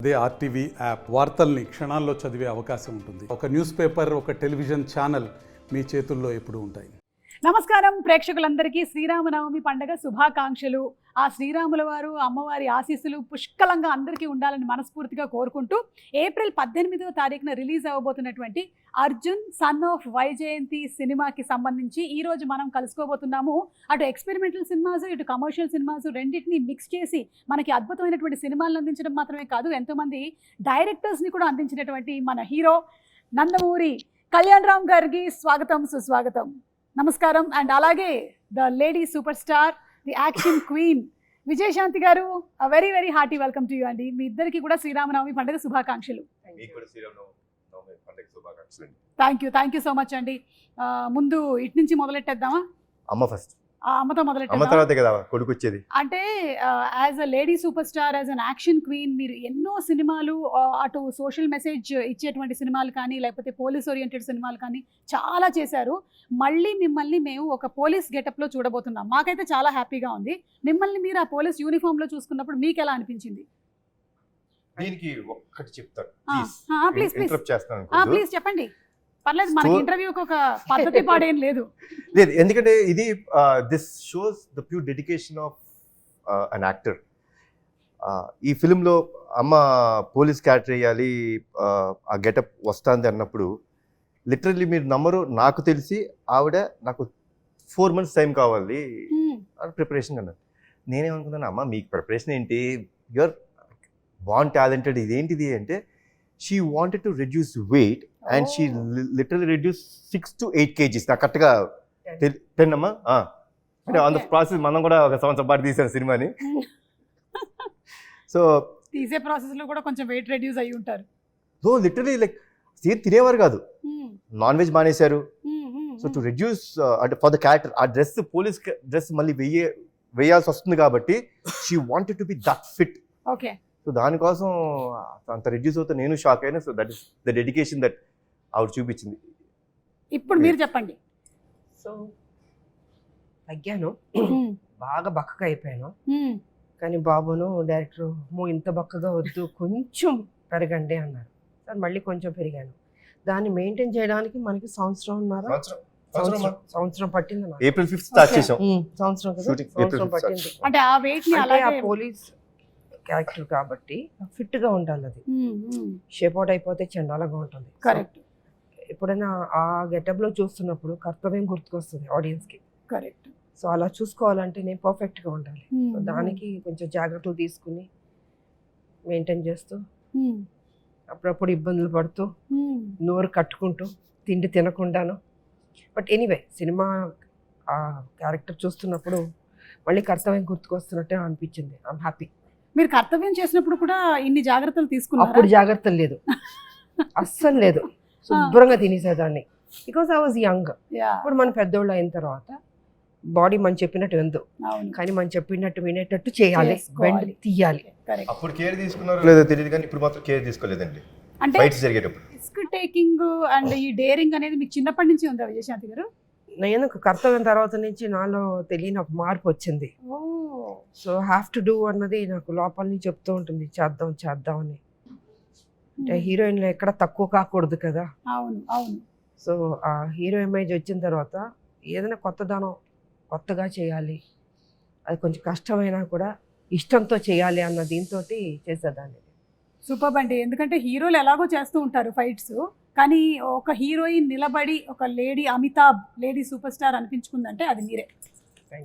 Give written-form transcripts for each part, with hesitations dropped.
అదే RTV app వార్తల్ని క్షణాల్లో చదివే అవకాశం ఉంటుంది. ఒక న్యూస్ పేపర్, ఒక టెలివిజన్ ఛానల్ మీ చేతుల్లో ఎప్పుడూ ఉంటాయి. నమస్కారం ప్రేక్షకులందరికీ శ్రీరామనవమి పండుగ శుభాకాంక్షలు. ఆ శ్రీరాముల వారు అమ్మవారి ఆశీస్సులు పుష్కలంగా అందరికీ ఉండాలని మనస్ఫూర్తిగా కోరుకుంటూ ఏప్రిల్ 18వ తారీఖున రిలీజ్ అవ్వబోతున్నటువంటి అర్జున్ సన్ ఆఫ్ వైజయంతి సినిమాకి సంబంధించి ఈరోజు మనం కలుసుకోబోతున్నాము. అటు ఎక్స్పెరిమెంటల్ సినిమాస్, ఇటు కమర్షియల్ సినిమాస్ రెండింటినీ మిక్స్ చేసి మనకి అద్భుతమైనటువంటి సినిమాలను అందించడం మాత్రమే కాదు, ఎంతోమంది డైరెక్టర్స్ని కూడా అందించినటువంటి మన హీరో నందమూరి కళ్యాణ్ రామ్ గారికి స్వాగతం, సుస్వాగతం, నమస్కారం. అండ్ అలాగే the lady super star, the action queen Vijayashanti garu, very very hearty welcome to you అండి. మీ ఇద్దరికి కూడా శ్రీరామనవమి పండుగ శుభాకాంక్షలు. థ్యాంక్ యూ సో మచ్ అండి. ముందు ఇటు నుంచి మొదలెట్టేద్దామా? అమ్మ ఫస్ట్. అమ్మతో మొదలెట్టేద్దాం. అమ్మ తర్వాతే కదా కొడుకు వచ్చేది. అంటే as a lady super star, as an action queen, మీరు ఎన్నో సినిమాలు, అటు సోషల్ మెసేజ్ ఇచ్చేటువంటి సినిమాలు కానీ, లేకపోతే పోలీస్ ఓరియంటెడ్ సినిమాలు కానీ చాలా చేశారు. మళ్ళీ మిమ్మల్ని మేము ఒక పోలీస్ గెటప్లో చూడబోతున్నాం. మాకైతే చాలా హ్యాపీగా ఉంది. మిమ్మల్ని మీరు ఆ పోలీస్ యూనిఫామ్లో చూసుకున్నప్పుడు మీకు ఎలా అనిపించింది? దీనికి ఒక్కటి చెప్తాను, ప్లీజ్ ప్లీజ్ చెప్పండి. పర్లేదు, మనకి ఇంటర్వ్యూకి ఒక పద్ధతి పాడేం లేదు. లేదు, ఎందుకంటే ఇది this shows the pure dedication of an actor. ఈ ఫిలింలో అమ్మ పోలీస్ క్యారెక్టర్ వేయాలి, ఆ గెటప్ వస్తుంది అన్నప్పుడు లిటరల్లీ మీరు నమ్మరు, నాకు తెలిసి ఆవిడ నాకు 4 months టైం కావాలి ప్రిపరేషన్ అన్నారు. నేనేమనుకున్నాను, అమ్మ మీకు ప్రిపరేషన్ ఏంటి, యూఆర్ బాన్ టాలెంటెడ్, ఇదేంటిది అంటే she wanted to reduce weight and she literally reduce 6 to 8 kgs. నాకు కరెక్ట్గా 10 అమ్మా. అంటే ఆన్ ద ప్రాసెస్ మనం కూడా ఒక సంవత్సరం పాటు తీసాను సినిమాని. సో తీసే ప్రాసెస్లో కూడా కొంచెం వెయిట్ రెడ్యూస్ అయ్యి ఉంటారు. సో లిటరల్లీ లైక్ తినేవారు కాదు, నాన్ వెజ్ మానేశారు. సో టు రెడ్యూస్ అంటే ఫర్ ద క్యారెక్టర్, ఆ డ్రెస్ పోలీస్ డ్రెస్ మళ్ళీ వేయాల్సి వస్తుంది కాబట్టి she wanted to be that fit. Okay. So దానికోసం అంత రెడ్యూస్ అవుతా నేను షాక్ అయినా. So that is the dedication that ఆవిడ చూపించింది. ఇప్పుడు మీరు చెప్పండి. సో తగ్గాను, బాగా బక్కగా అయిపోయాను. కానీ బాబును డైరెక్టర్ ఇంత బక్కగా వద్దు, కొంచెం పెరగండి అన్నారు. సార్ మళ్ళీ కొంచెం పెరిగాను. దాన్ని మెయింటైన్ చేయడానికి మనకి సంవత్సరం పట్టింది. April 5th స్టార్ట్ చేసాం. సంవత్సరం పట్టింది. అంటే ఆ వెయిట్ ని అలాగే, పోలీస్ క్యారెక్టర్ కాబట్టి ఫిట్ గా ఉండాలి. అది షేప్ అవుట్ అయిపోతే చండాలంగా ఉంటుంది. కరెక్ట్. ఎప్పుడైనా ఆ గెటప్ లో చూస్తున్నప్పుడు కర్తవ్యం గుర్తుకొస్తుంది ఆడియన్స్ కి. కరెక్ట్. సో అలా చూసుకోవాలంటే నేను పర్ఫెక్ట్ గా ఉండాలి. దానికి కొంచెం జాగ్రత్తలు తీసుకుని మెయింటైన్ చేస్తూ, అప్పుడప్పుడు ఇబ్బందులు పడుతూ, నోరు కట్టుకుంటూ, తిండి తినకుండాను. బట్ ఎనీవే సినిమా ఆ క్యారెక్టర్ చూస్తున్నప్పుడు మళ్ళీ కర్తవ్యం గుర్తుకొస్తున్నట్టే అనిపించింది. I'm happy. మీరు కర్తవ్యం చేసినప్పుడు కూడా ఇన్ని జాగ్రత్తలు తీసుకున్నారు? అప్పుడు జాగ్రత్తలు లేదు, అస్సలు లేదు. శుభ్రంగా తినేసేదాన్ని, బికాస్ ఐ వాజ్ యంగ్. ఇప్పుడు మనం పెద్దోళ్ళు అయిన తర్వాత బాడీ మనం చెప్పినట్టు విందు, కానీ మనం చెప్పినట్టు వినేటట్టు చేయాలి, బెండ్ తీయాలి. అప్పుడు కేర్ తీసుకున్నారో లేదో తెలియదు, కానీ ఇప్పుడు మాత్రం కేర్ తీసుకోలేదండి. అంటే ఫైట్స్ జరిగేటప్పుడు రిస్క్ టేకింగ్ అండ్ ఈ డేరింగ్ అనేది మీకు చిన్నప్పటి నుంచి ఉందా విజయశాంతి గారు? నేను కర్తవ్యం తర్వాత నుంచి నాలో తెలియని ఒక మార్పు వచ్చింది. సో హ్యావ్ టు డూ అన్నది నాకు లోపల నుంచి చెప్తూ ఉంటుంది, చేద్దాం అని. అంటే హీరోయిన్లో ఎక్కడ తక్కువ కాకూడదు కదా. అవును అవును. సో ఆ హీరో ఇమేజ్ వచ్చిన తర్వాత ఏదైనా కొత్తగా చేయాలి, అది కొంచెం కష్టమైనా కూడా ఇష్టంతో చేయాలి అన్న దీంతో చేసేదాన్ని. సూపర్ అండి. ఎందుకంటే హీరోలు ఎలాగో చేస్తూ ఉంటారు ఫైట్స్, కానీ ఒక హీరోయిన్ నిలబడి ఒక lady Amitabh, lady super star అనిపించుకుందంటే అది మీరే.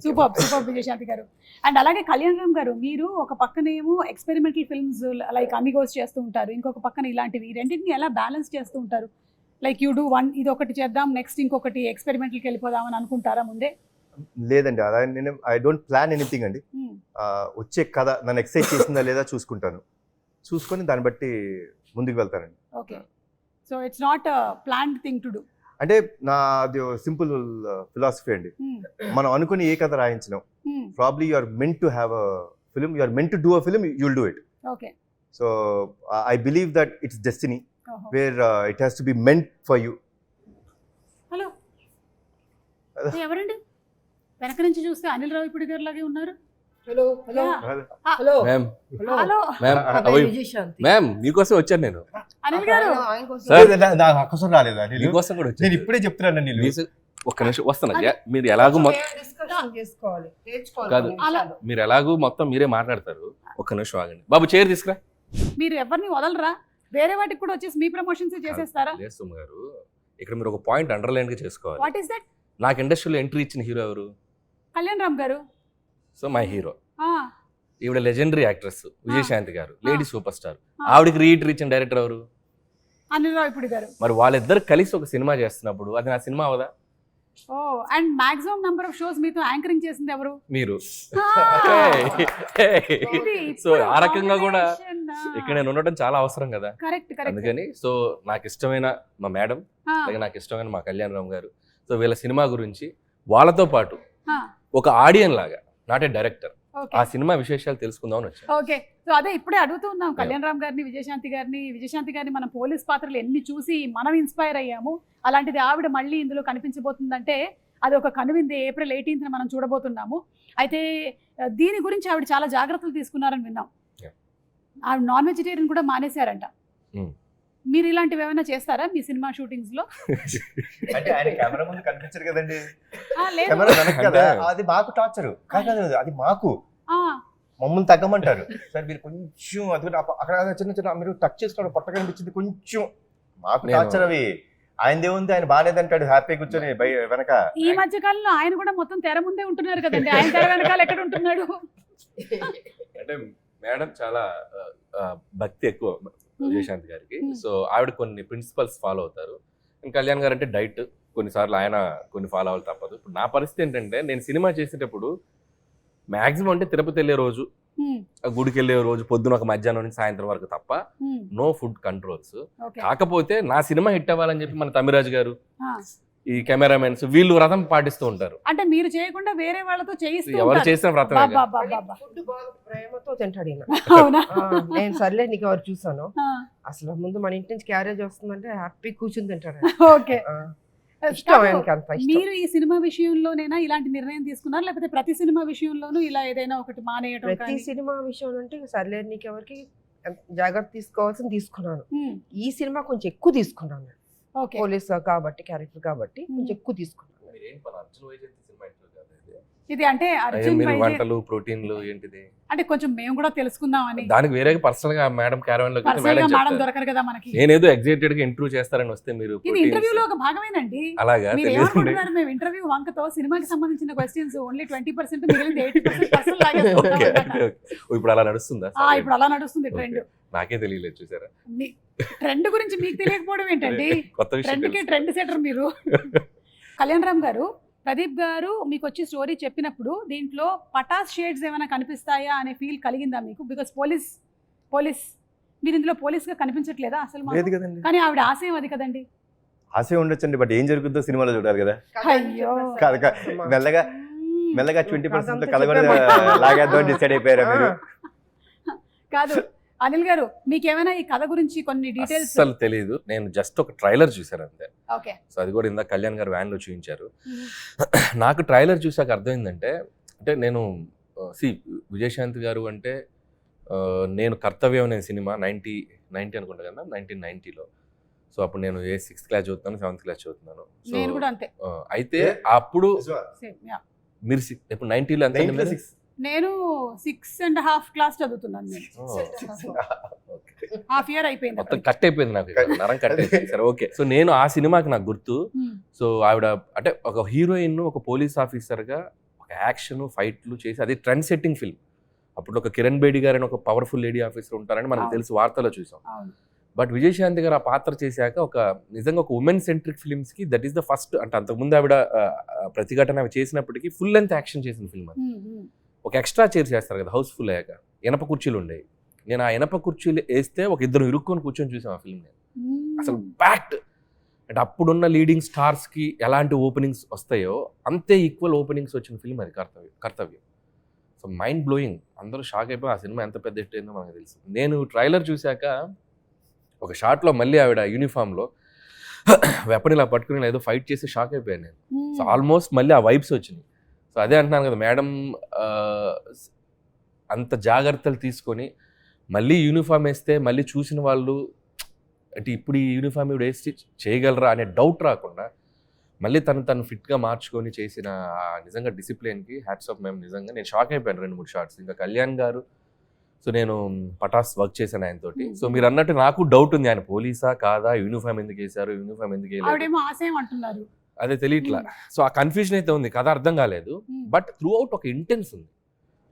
సూపర్ విజయశాంతి గారు. అండ్ అలాగే కళ్యాణ్ రామ్ గారు, మీరు ఒక పక్కనేమో ఎక్స్పెరిమెంటల్ ఫిల్మ్స్ లైక్ అమిగోస్ చేస్తూ ఉంటారు, ఇంకొక పక్కన ఇలాంటివి, రెండింటిని ఎలా బ్యాలెన్స్ చేస్తూ ఉంటారు? లైక్ యూ డూ వన్, ఇది ఒకటి చేద్దాం, నెక్స్ట్ ఇంకొకటి ఎక్స్పెరిమెంటల్కి వెళ్ళిపోదాం అని అనుకుంటారా ముందే? లేదండి, అలా నేను ఐ డోంట్ ప్లాన్ ఎనీథింగ్ అండి. వచ్చే కథ నన్ను ఎక్సైట్ చేసిందా లేదా చూసుకుంటాను, చూసుకొని దాన్ని బట్టి ముందుకు వెళ్తానండి. Okay. So it's not planned thing to do. అంటే నాది సింపుల్ ఫిలాసఫీ అండి. మనం అనుకుని ఏ కథ రాయించినాం, probably you are meant to have a film, you are meant to do a film, you will do it. Okay. So I believe that it's destiny where it has to be meant for you. Hello, ఎవరండి? వెనక నుంచి చూస్తే అనిల్ రావిపూడి గారు లాగే ఉన్నారు. Hello hello Yeah. Hello ma'am hello ma'am Vijayashanti ma'am మీకోసం వచ్చాను నేను అనిల్ గారు అవకాశం రాలేదా మీకోసం కూడా నేను వచ్చాను ఇప్పుడే చెప్తున్నాను నీళ్ళు మీరు- ఒక్క నిమిషం వస్తున్నా మీరు ఎలాగూ డిస్కషన్ చేసుకోవాలి కాదు. నేర్చుకోవాలి మీరు ఎలాగూ మొత్తం మీరే మాట్లాడతారు. ఒక్క నిమిషం ఆగండి బాబు, చైర్ తీసుకురా. మీరు ఎవరిని వదలరా? వేరే వాటికి కూడా వచ్చేసి మీ ప్రమోషన్స్ చేసేస్తారా? లేదు సుమ గారు, ఇక్కడ మీరు ఒక పాయింట్ అండర్లైన్ గా చేసుకోవాలి. What is that? నాకు ఇండస్ట్రీలో ఎంట్రీ ఇచ్చిన హీరో ఎవరు? కళ్యాణ్ రామ్ గారు. So my hero. ఆ, ఈవిడ లెజెండరీ యాక్ట్రెస్ విజయశాంతి గారు, లేడీ సూపర్ స్టార్. ఆవిడకి రీఎంట్రీ ఇచ్చిన డైరెక్టర్ ఎవరు? అనిల్ రావిపూడి గారు. మరి వాళ్ళిద్దరు కలిసి ఒక సినిమా చేస్తున్నప్పుడు అది నా సినిమా అవదా? Oh, and maximum number of shows మీతో యాంకరింగ్ చేసింది ఎవరు? మీరు. ఇది సో ఆ రకంగా కూడా ఇక్కడ నేను ఉండటం చాలా అవసరం కదా. Correct correct. అందుకని సో నాకు ఇష్టమైన మా మేడం, అలాగే నాకు ఇష్టమైన మా కళ్యాణ్ రామ్ గారు, సో వీళ్ళ సినిమా గురించి వాళ్ళతో పాటు ఒక ఆడియన్ లాగా, నాట్ ఏ డైరెక్టర్, ఆ సినిమా విశేషాలు తెలుసుకుందామని వచ్చాను. ఓకే, సో అదే ఇప్పుడే అడుగుతూ ఉన్నాం కళ్యాణ్ రామ్ గారిని, విజయశాంతి గారిని మనం పోలీస్ పాత్రలు ఎన్ని చూసి మనం ఇన్స్పైర్ అయ్యాము. అలాంటిది ఆవిడ మళ్ళీ ఇందులో కనిపించబోతుందంటే అది ఒక కనువింది. April 18th మనం చూడబోతున్నాము. అయితే దీని గురించి ఆవిడ చాలా జాగ్రత్తలు తీసుకున్నారని విన్నాం. ఆవిడ నాన్ వెజిటేరియన్ కూడా మానేశారంట. మీరు ఇలాంటివి ఏమైనా చేస్తారా మీ సినిమా షూటింగ్స్ లో? అంటే ఆయన కెమెరా ముందు కనిపించరు కదండి, లేదు. కెమెరా వెనక కదా. అది మాకు టార్చర్ కాదు, అది మాకు మమ్మల్ని తగ్గమంటారు. సార్ మీరు కొంచెం అది కూడా అక్కడ చిన్న చిన్న మీరు టచ్ చేసుకోవడం పొట్ట కనిపించింది కొంచెం, మాకు టార్చర్ అవి. ఆయన ఏముంది, ఆయన బాగాలేదంటాడు హ్యాపీ కూర్చొని వెనక. ఈ మధ్య కాలంలో ఆయన కూడా మొత్తం తెర ముందే ఉంటున్నారు కదండి, ఆయన తెర వెనకాల ఎక్కడ ఉంటున్నాడు? అంటే మేడం చాలా భక్తి ఎక్కువ విజయశాంతి గారికి. సో ఆవిడ కొన్ని ప్రిన్సిపల్స్ ఫాలో అవుతారు. కళ్యాణ్ గారు అంటే డైట్, కొన్నిసార్లు ఆయన కొన్ని ఫాలో అవ్వాలి తప్పదు. ఇప్పుడు నా పరిస్థితి ఏంటంటే, నేను సినిమా చేసేటప్పుడు మాక్సిమం అంటే తిరుపతి వెళ్ళే రోజు, గుడికి వెళ్ళే రోజు పొద్దున ఒక మధ్యాహ్నం నుంచి సాయంత్రం వరకు తప్ప నో ఫుడ్ కంట్రోల్స్. కాకపోతే నా సినిమా హిట్ అవ్వాలని చెప్పి మన తమిరాజు గారు, ఈ కెమెరామెన్స్ వీళ్ళు వ్రతం పాటిస్తూ ఉంటారు. అంటే మీరు చేయకుండా వేరే వాళ్ళతో చేయిస్తూ ఎవరు చేసిన వ్రతం ఫుడ్ బాగా ప్రేమతో తింటాడు ఈయన. అవునా? నేను సర్లే నీకు ఎవరు చూసాను, అసలు ముందు మన ఇంటి నుంచి క్యారేజ్ వస్తుందంటే హ్యాపీ కూర్చుని తింటాడు. ఓకే, ఇష్టం ఆయనకి, అంత ఇష్టం. మీరు ఈ సినిమా విషయంలోనైనా ఇలాంటి నిర్ణయం తీసుకున్నారు, లేకపోతే ప్రతి సినిమా విషయంలోనూ ఇలా ఏదైనా ఒకటి మానేయడం? ప్రతి సినిమా విషయం అంటే సర్లే నీకు ఎవరికి జాగ్రత్త తీసుకోవాల్సింది తీసుకున్నాను. ఈ సినిమా కొంచెం ఎక్కువ తీసుకున్నాను, పోలీస్ కాబట్టి, క్యారెక్టర్ కాబట్టి కొంచెం ఎక్కువ తీసుకున్నాను. ఇది అంటే అర్జున్ వంటలు ప్రోటీన్లు ఏంటిది అంటే కొంచెం మేము కూడా తెలుసుకుందామని. దానికి వేరే పర్సనల్ గా మేడం క్యారవన్ లో మేడం దొరకరు కదా మనకి. నేనేదో ఎగ్జైటెడ్ గా ఇంటర్వ్యూ చేస్తారని వస్తే మీరు ఇది ఇంటర్వ్యూలో ఒక భాగమేనండి. అలాగా ఏమనుకుంటున్నారు? మేము ఇంటర్వ్యూ వంకతో సినిమాకి సంబంధించిన క్వశ్చన్స్ ఓన్లీ 20%, మిగిలింది 80% పర్సనల్ లాగా. ఇప్పుడు అలా నడుస్తుందా? ఇప్పుడు అలా నడుస్తుంది ట్రెండ్. నాకే తెలియలేదు, చూసారా? ట్రెండ్ గురించి మీకు తెలియకపోవడం ఏంటండి? కొత్త విషయం. ట్రెండ్ సెటర్ మీరు. కళ్యాణ్ రామ్ గారు, ప్రదీప్ గారు మీకు వచ్చి స్టోరీ చెప్పినప్పుడు దీంట్లో పటాస్ షేడ్స్ ఏమైనా కనిపిస్తాయా అనే ఫీల్ కలిగిందా మీకు? బికాస్ పోలీస్ మీరు ఇందులో పోలీస్ గా కనిపించట్లేదా అసలు? లేదు కదండి. కానీ ఆవిడ ఆశయం అది కదండి. ఆశయం ఉండొచ్చండి, బట్ ఏం జరుగుతుందో సినిమాలో చూడాలి కదా. అయ్యో, మెల్లగా 20% కలగొడ లాగేద్దాం డిసైడ్ అయిపోయారా మీరు? కాదు అనిల్ గారు, మీకేమైనా ఈ కథ గురించి కొన్ని డీటెయిల్స్? అసలు తెలియదు, నేను జస్ట్ ఒక ట్రైలర్ చూసాను అంతే. ఓకే, సో అది కూడా ఇందాక కళ్యాణ్ గారు వ్యాన్ లో చూపించారు. నాకు ట్రైలర్ చూసాక అర్థమైందంటే, అంటే నేను విజయశాంతి గారు అంటే నేను కర్తవ్యం అనే సినిమా 90 అనుకుంటా కదా, 1990లో. సో అప్పుడు నేను 6th క్లాస్ చదువుతున్నాను, 7th క్లాస్ చదువుతున్నాను. నేను కూడా అంతే. అయితే అప్పుడు మీరు ఇప్పుడు 90లో ఎంత? నేను 6.5 క్లాస్ చదువుతున్నాను. హాఫ్ ఇయర్ అయిపోయింది, మొత్తం కట్ అయిపోయింది నాకు, నరం కట్ అయిపోయింది. సరే ఓకే. సో నేను ఆ సినిమాకి నాకు గుర్తు. సో ఆవిడ అంటే ఒక హీరోయిన్, ఒక పోలీస్ ఆఫీసర్గా ఒక యాక్షన్ ఫైట్లు చేసి, అది ట్రెండ్ సెట్టింగ్ ఫిల్మ్. అప్పుడు ఒక కిరణ్ బేడి గారు అని ఒక పవర్ఫుల్ లేడీ ఆఫీసర్ ఉంటారని మనకు తెలుసు, వార్తలో చూసాం. బట్ విజయశాంతి గారు ఆ పాత్ర చేశాక ఒక నిజంగా ఒక ఉమెన్ సెంట్రిక్ ఫిల్మ్స్ కి దట్ ఈస్ ద ఫస్ట్. అంటే అంతకుముందు ఆవిడ ప్రతిఘటన అవి చేసినప్పటికీ ఫుల్ లెంత్ యాక్షన్ చేసిన ఫిల్మ్ అది. ఒక ఎక్స్ట్రా చైర్ చేస్తారు కదా హౌస్ఫుల్ అయ్యాక, ఇనప కుర్చీలు ఉండేవి. నేను ఆ ఇనప కుర్చీలు వేస్తే ఒక ఇద్దరు ఇరుక్కొని కూర్చొని చూసాం ఆ ఫిల్మ్. నేను అసలు ప్యాక్ట్. అంటే అప్పుడున్న లీడింగ్ స్టార్స్కి ఎలాంటి ఓపెనింగ్స్ వస్తాయో అంతే ఈక్వల్ ఓపెనింగ్స్ వచ్చిన ఫిల్మ్ అది కర్తవ్యం. సో మైండ్ బ్లోయింగ్, అందరూ షాక్ అయిపోయి ఆ సినిమా ఎంత పెద్ద హిట్ అయిందో మనకు తెలుసు. నేను ట్రైలర్ చూశాక ఒక షాట్లో మళ్ళీ ఆవిడ యూనిఫామ్లో వెపన్ ఇలా పట్టుకుని ఏదో ఫైట్ చేసి షాక్ అయిపోయాను నేను. సో ఆల్మోస్ట్ మళ్ళీ ఆ వైబ్స్ వచ్చినాయి. సో అదే అంటున్నాను కదా మేడం, అంత జాగ్రత్తలు తీసుకొని మళ్ళీ యూనిఫామ్ వేస్తే మళ్ళీ చూసిన వాళ్ళు అంటే ఇప్పుడు ఈ యూనిఫామ్ ఇప్పుడు వేసి చేయగలరా అనే డౌట్ రాకుండా మళ్ళీ తను ఫిట్గా మార్చుకొని చేసిన నిజంగా డిసిప్లిన్కి హ్యాట్స్ ఆఫ్ మేము. నిజంగా నేను షాక్ అయిపోయాను 2-3 షార్ట్స్. ఇంకా కళ్యాణ్ గారు, సో నేను పటాస్ వర్క్ చేశాను ఆయనతోటి. సో మీరు అన్నట్టు నాకు డౌట్ ఉంది, ఆయన పోలీసా కాదా, యూనిఫామ్ ఎందుకు వేశారు, యూనిఫామ్ ఎందుకు వేయలేదు అదే తెలియట్లా. సో ఆ కన్ఫ్యూజన్ అయితే ఉంది, కథ అర్థం కాలేదు. బట్ త్రూ అవుట్ ఒక ఇంటెన్స్ ఉంది.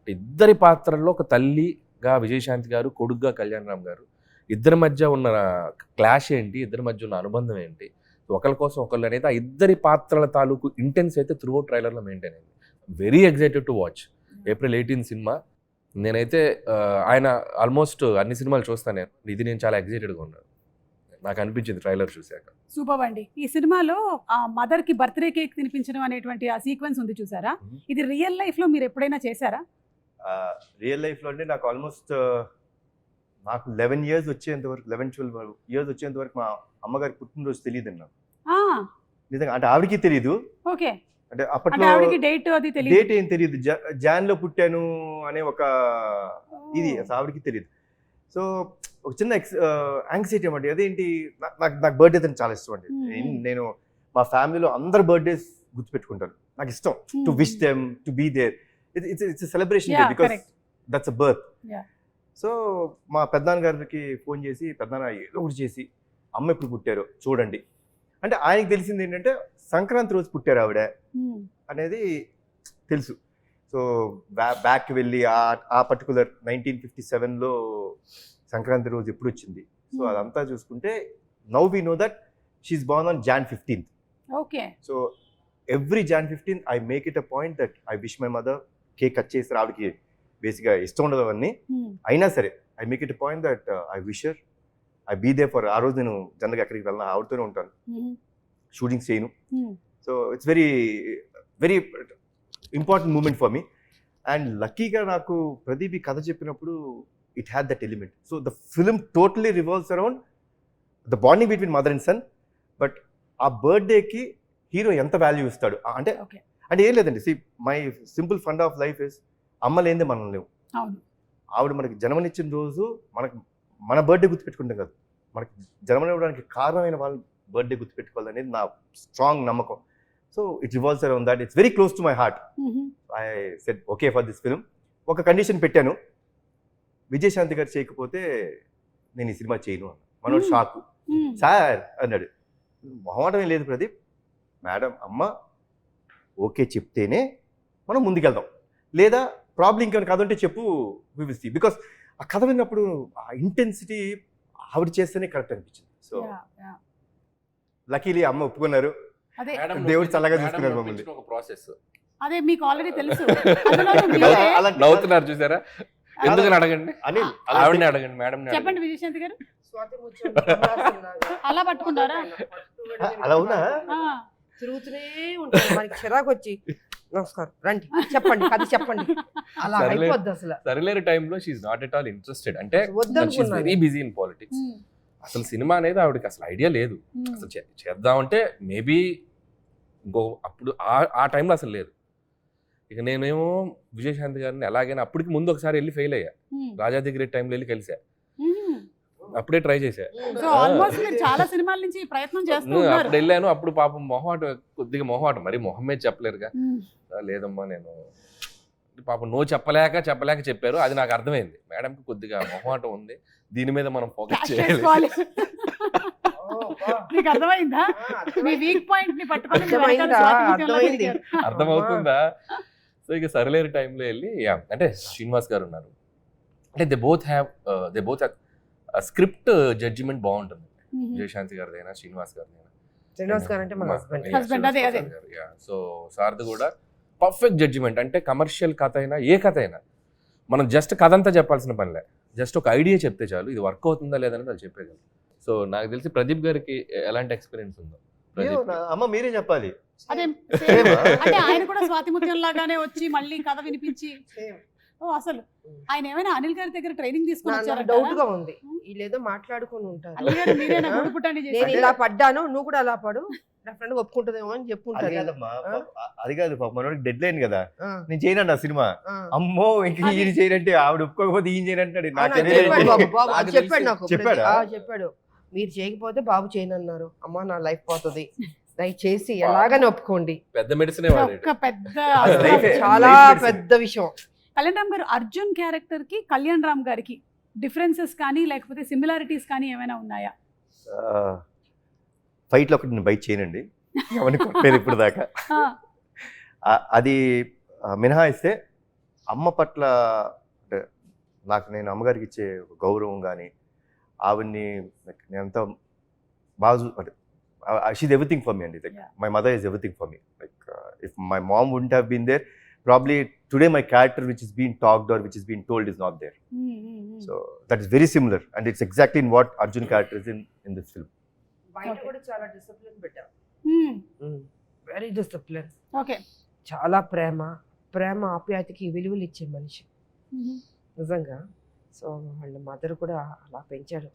ఇద్దరి పాత్రల్లో ఒక తల్లిగా విజయశాంతి గారు, కొడుగ్గా కళ్యాణ్ రామ్ గారు, ఇద్దరి మధ్య ఉన్న క్లాష్ ఏంటి, ఇద్దరి మధ్య ఉన్న అనుబంధం ఏంటి, ఒకరి కోసం ఒకళ్ళు అనేది ఆ ఇద్దరి పాత్రల తాలూకు ఇంటెన్స్ అయితే త్రూ అవుట్ ట్రైలర్లో మెయింటైన్ అయింది. Very excited to watch. April 18 cinema. నేనైతే ఆయన ఆల్మోస్ట్ అన్ని సినిమాలు చూస్తాను నేను. ఇది నేను చాలా ఎక్సైటెడ్గా ఉన్నాను, నాకు అనిపించింది ట్రైలర్ చూశాక. సూపర్ అండి. ఈ సినిమాలో ఆ మదర్ కి బర్త్డే కేక్ తినిపించడం అనేటువంటి ఆ సీక్వెన్స్ ఉంది చూసారా, ఇది రియల్ లైఫ్ లో మీరు ఎప్పుడైనా చేశారా? రియల్ లైఫ్లో అంటే నాకు ఆల్మోస్ట్ నాకు 11 years వచ్చేంత వరకు, 11-12 years వచ్చేంత వరకు మా అమ్మగారి పుట్టినరోజు తెలియదు నాకు నిజంగా. అంటే ఆవిడకి తెలియదు. ఓకే. అంటే అప్పట్లో డేట్ అది తెలియదు, డేట్ ఏం తెలియదు. జాన్లో పుట్టాను అనే ఒక ఇది ఆవిడకి తెలియదు. సో ఒక చిన్న యాంగ్జైటీ అన్నమాట. అదేంటి, నాకు బర్త్డే అని చాలా ఇష్టం అండి. నేను మా ఫ్యామిలీలో అందరు బర్త్డేస్ గుర్తుపెట్టుకుంటాను. నాకు ఇష్టం to wish them, to be there. It's celebration because that's a birth. So మా పెద్దనాన్న గారికి ఫోన్ చేసి, పెద్దనాన్న ఏదో ఒకటి చేసి అమ్మ ఎప్పుడు పుట్టారో చూడండి అంటే, ఆయనకి తెలిసింది ఏంటంటే సంక్రాంతి రోజు పుట్టారు ఆవిడ అనేది తెలుసు. సో బ్యాక్ వెళ్ళి ఆ పర్టికులర్ 1957లో సంక్రాంతి రోజు ఎప్పుడు వచ్చింది, సో అదంతా చూసుకుంటే now we know that she is born on Jan 15th. Okay. So every Jan 15th I make it a point that I wish my mother. Cake cut చేసి ఆవిడకి బేసిక్గా ఇష్టం ఉండదు అవన్నీ, అయినా సరే I make it a point that I wish her, I be there for. ఆ రోజు నేను జనరల్గా ఎక్కడికి వెళ్ళినా ఆవిడతోనే ఉంటాను, షూటింగ్స్ చేయను. So it's very very important moment for me. And లక్కీగా నాకు ప్రదీప్ ఈ కథ చెప్పినప్పుడు it had that element. So the film totally revolves around the bonding between mother and son. But ఆ బర్త్డేకి హీరో ఎంత వాల్యూ ఇస్తాడు అంటే అంటే ఏం లేదండి. See my simple fund of life is అమ్మ లేనిదే మనం లేవు. ఆవిడ మనకి జన్మనిచ్చిన రోజు మన బర్త్డే గుర్తుపెట్టుకుంటాం కదా, మనకి జన్మనివ్వడానికి కారణమైన వాళ్ళ బర్త్డే గుర్తుపెట్టుకోవాలనేది నా స్ట్రాంగ్ నమ్మకం. So it revolves around that. It's very close to my heart. I said okay for this film. ఒక కండిషన్ పెట్టాను, విజయశాంతి గారు చేయకపోతే నేను ఈ సినిమా చేయను అన్న. మనోడు షాకు. సార్ అన్నాడు, మొహమాటమే లేదు ప్రదీప్, మేడం అమ్మ ఓకే చెప్తేనే మనం ముందుకెళ్దాం, లేదా ప్రాబ్లం ఇంకేమైనా కథ ఉంటే చెప్పు, వి విల్ సీ. బికాస్ ఆ కథ విన్నప్పుడు ఆ ఇంటెన్సిటీ ఆవిడ చేస్తేనే కరెక్ట్ అనిపించింది. సో లక్కీలీ అమ్మ ఒప్పుకున్నారు, దేవుడు చల్లగా చూసుకున్నారు మమ్మల్ని. అదే మీకు ఆల్రెడీ తెలుసు. నవ్వుతున్నారు చూసారా, ఎందుకని అడగండి, ఆవిడని అడగండి, మేడం చెప్పండి. విజయశాంతి గారు అలా పట్టుకున్నారా? అలా ఉన్నా తిరుగుతూనే ఉంటారు, మనకి చిరాకు వచ్చి నమస్కారం రండి చెప్పండి కథ చెప్పండి, అలా అయిపోద్ది అసలు. సరిలేరు టైంలో she is not at all interested. అంటే వెరీ బిజీ ఇన్ పాలిటిక్స్. అసలు సినిమా అనేది ఆవిడకి అసలు ఐడియా లేదు. అసలు చేద్దామంటే మేబీ ఇంకో అప్పుడు ఆ టైంలో అసలు లేదు. ఇక నేనేమో విజయశాంతి గారిని ఎలాగైనా అప్పటికి ముందు ఒకసారి వెళ్ళి ఫెయిల్ అయ్యా, రాజాది గ్రేట్ టైంలో వెళ్ళి కలిసా, అప్పుడే ట్రై చేశా. చాలా సినిమాల నుంచి ప్రయత్నం చేస్తూ అప్పుడు వెళ్ళాను. అప్పుడు పాపం కొద్దిగా మొహమాటం, మరి మొహం మీద చెప్పలేరుగా. లేదమ్మా నేను పాపం నో చెప్పలేక చెప్పారు. అది నాకు అర్థమైంది, మేడంకి కొద్దిగా మొహమాటం ఉంది, దీని మీద మనం ఫోకస్ చేయాలి. మీకు అర్థమైందా? మీ వీక్ పాయింట్ ని పట్టుకొని అర్థమవుతుందా? సో ఇక సరిలేరు టైంలో వెళ్ళి అంటే శ్రీనివాస్ గారు ఉన్నారు, అంటే they both have script judgement బాగుంటుంది. విజయశాంతి గారిదైనా శ్రీనివాస్ గారిదైనా. శ్రీనివాస్ గారు అంటే మన హస్బెండ్. సో సార్ది కూడా పర్ఫెక్ట్ జడ్జిమెంట్. అంటే కమర్షియల్ కథ అయినా ఏ కథ అయినా మనం జస్ట్ కథ అంతా చెప్పాల్సిన పనిలే, జస్ట్ ఒక ఐడియా చెప్తే చాలు, ఇది వర్క్ అవుతుందా లేదని వాళ్ళు చెప్పేయగలరు. సో నాకు తెలిసి ప్రదీప్ గారికి ఎలాంటి ఎక్స్పీరియన్స్ ఉందో అమ్మ మీరే చెప్పాలి. అదే అంటే ఆయన కూడా స్వాతిముత్యం లాగానే వచ్చి మళ్ళీ కథ వినిపించి, అసలు ఆయన ఏమైనా అనిల్ గారి దగ్గర ట్రైనింగ్ తీసుకుని డౌట్ గా ఉంది, వీళ్ళేదో మాట్లాడుకుని ఉంటారు. అనిల్ గారు మీరేనా గుడిపుట్టండి నేను ఇలా పడ్డాను, నువ్వు కూడా అలా పడు, డెఫినెట్ గా ఒప్పుకుంటుందేమో అని అది చెప్పుంటారు. కాదమ్మా, ఆ? అది కాదు పాప, మనోడికి డెడ్ లైన్ కదా, ఆ, నేను చేయనండి ఆ సినిమా. ఆ. అమ్మో ఇంక ఈయన చేయనంటే ఆవిడ ఒప్పుకోకపోతే ఈయన చేయనంటాడు. అవునా? నాకు చెప్పాడు తెలియదు. బాబు, బాబు నాకు అది చెప్పాడు తెలుసు. నాకు. చెప్పాడా? చెప్పాడు, మీరు చేయకపోతే బాబు చేయనన్నారు. అమ్మా నా లైఫ్ పోతుంది, దయచేసి ఎలాగని ఒప్పుకోండి. పెద్ద మెడిసిన్ వాడాడు. ఒక పెద్ద అది life ఏ. చాలా Life medicine. పెద్ద విషయం. కళ్యాణ్ రామ్ గారు, అర్జున్ క్యారెక్టర్ కి కళ్యాణ్ రామ్ గారికి డిఫరెన్సెస్ కానీ లేకపోతే సిమిలారిటీస్ కానీ ఏమైనా ఉన్నాయా? ఫైట్లో ఒకటి నేను బయట చేయనండి, ఎవరిని కొట్టలేదు ఇప్పుడు దాకా. అది మినహాయిస్తే అమ్మ పట్ల అంటే నాకు నేను అమ్మగారికి ఇచ్చే ఒక గౌరవం కానీ ఆవిడ్ని నేను ఎంత బాగా అంటే షీజ్ ఎవ్రీథింగ్ ఫర్ మీ అండి. Like Yeah. My mother is everything for me. Like if my mom wouldn't have been there, probably today my character which is been talked or which is been told is not there. So that is very similar and it's exactly in what Arjun character is in this film. బయట Okay. కూడా చాలా discipline పెట్టాం, very discipline. Okay. చాలా ప్రేమ ఆప్యాయతకి విలువలు ఇచ్చే మనిషి నిజంగా. So వాళ్ళ మదర్ కూడా అలా పెంచాడు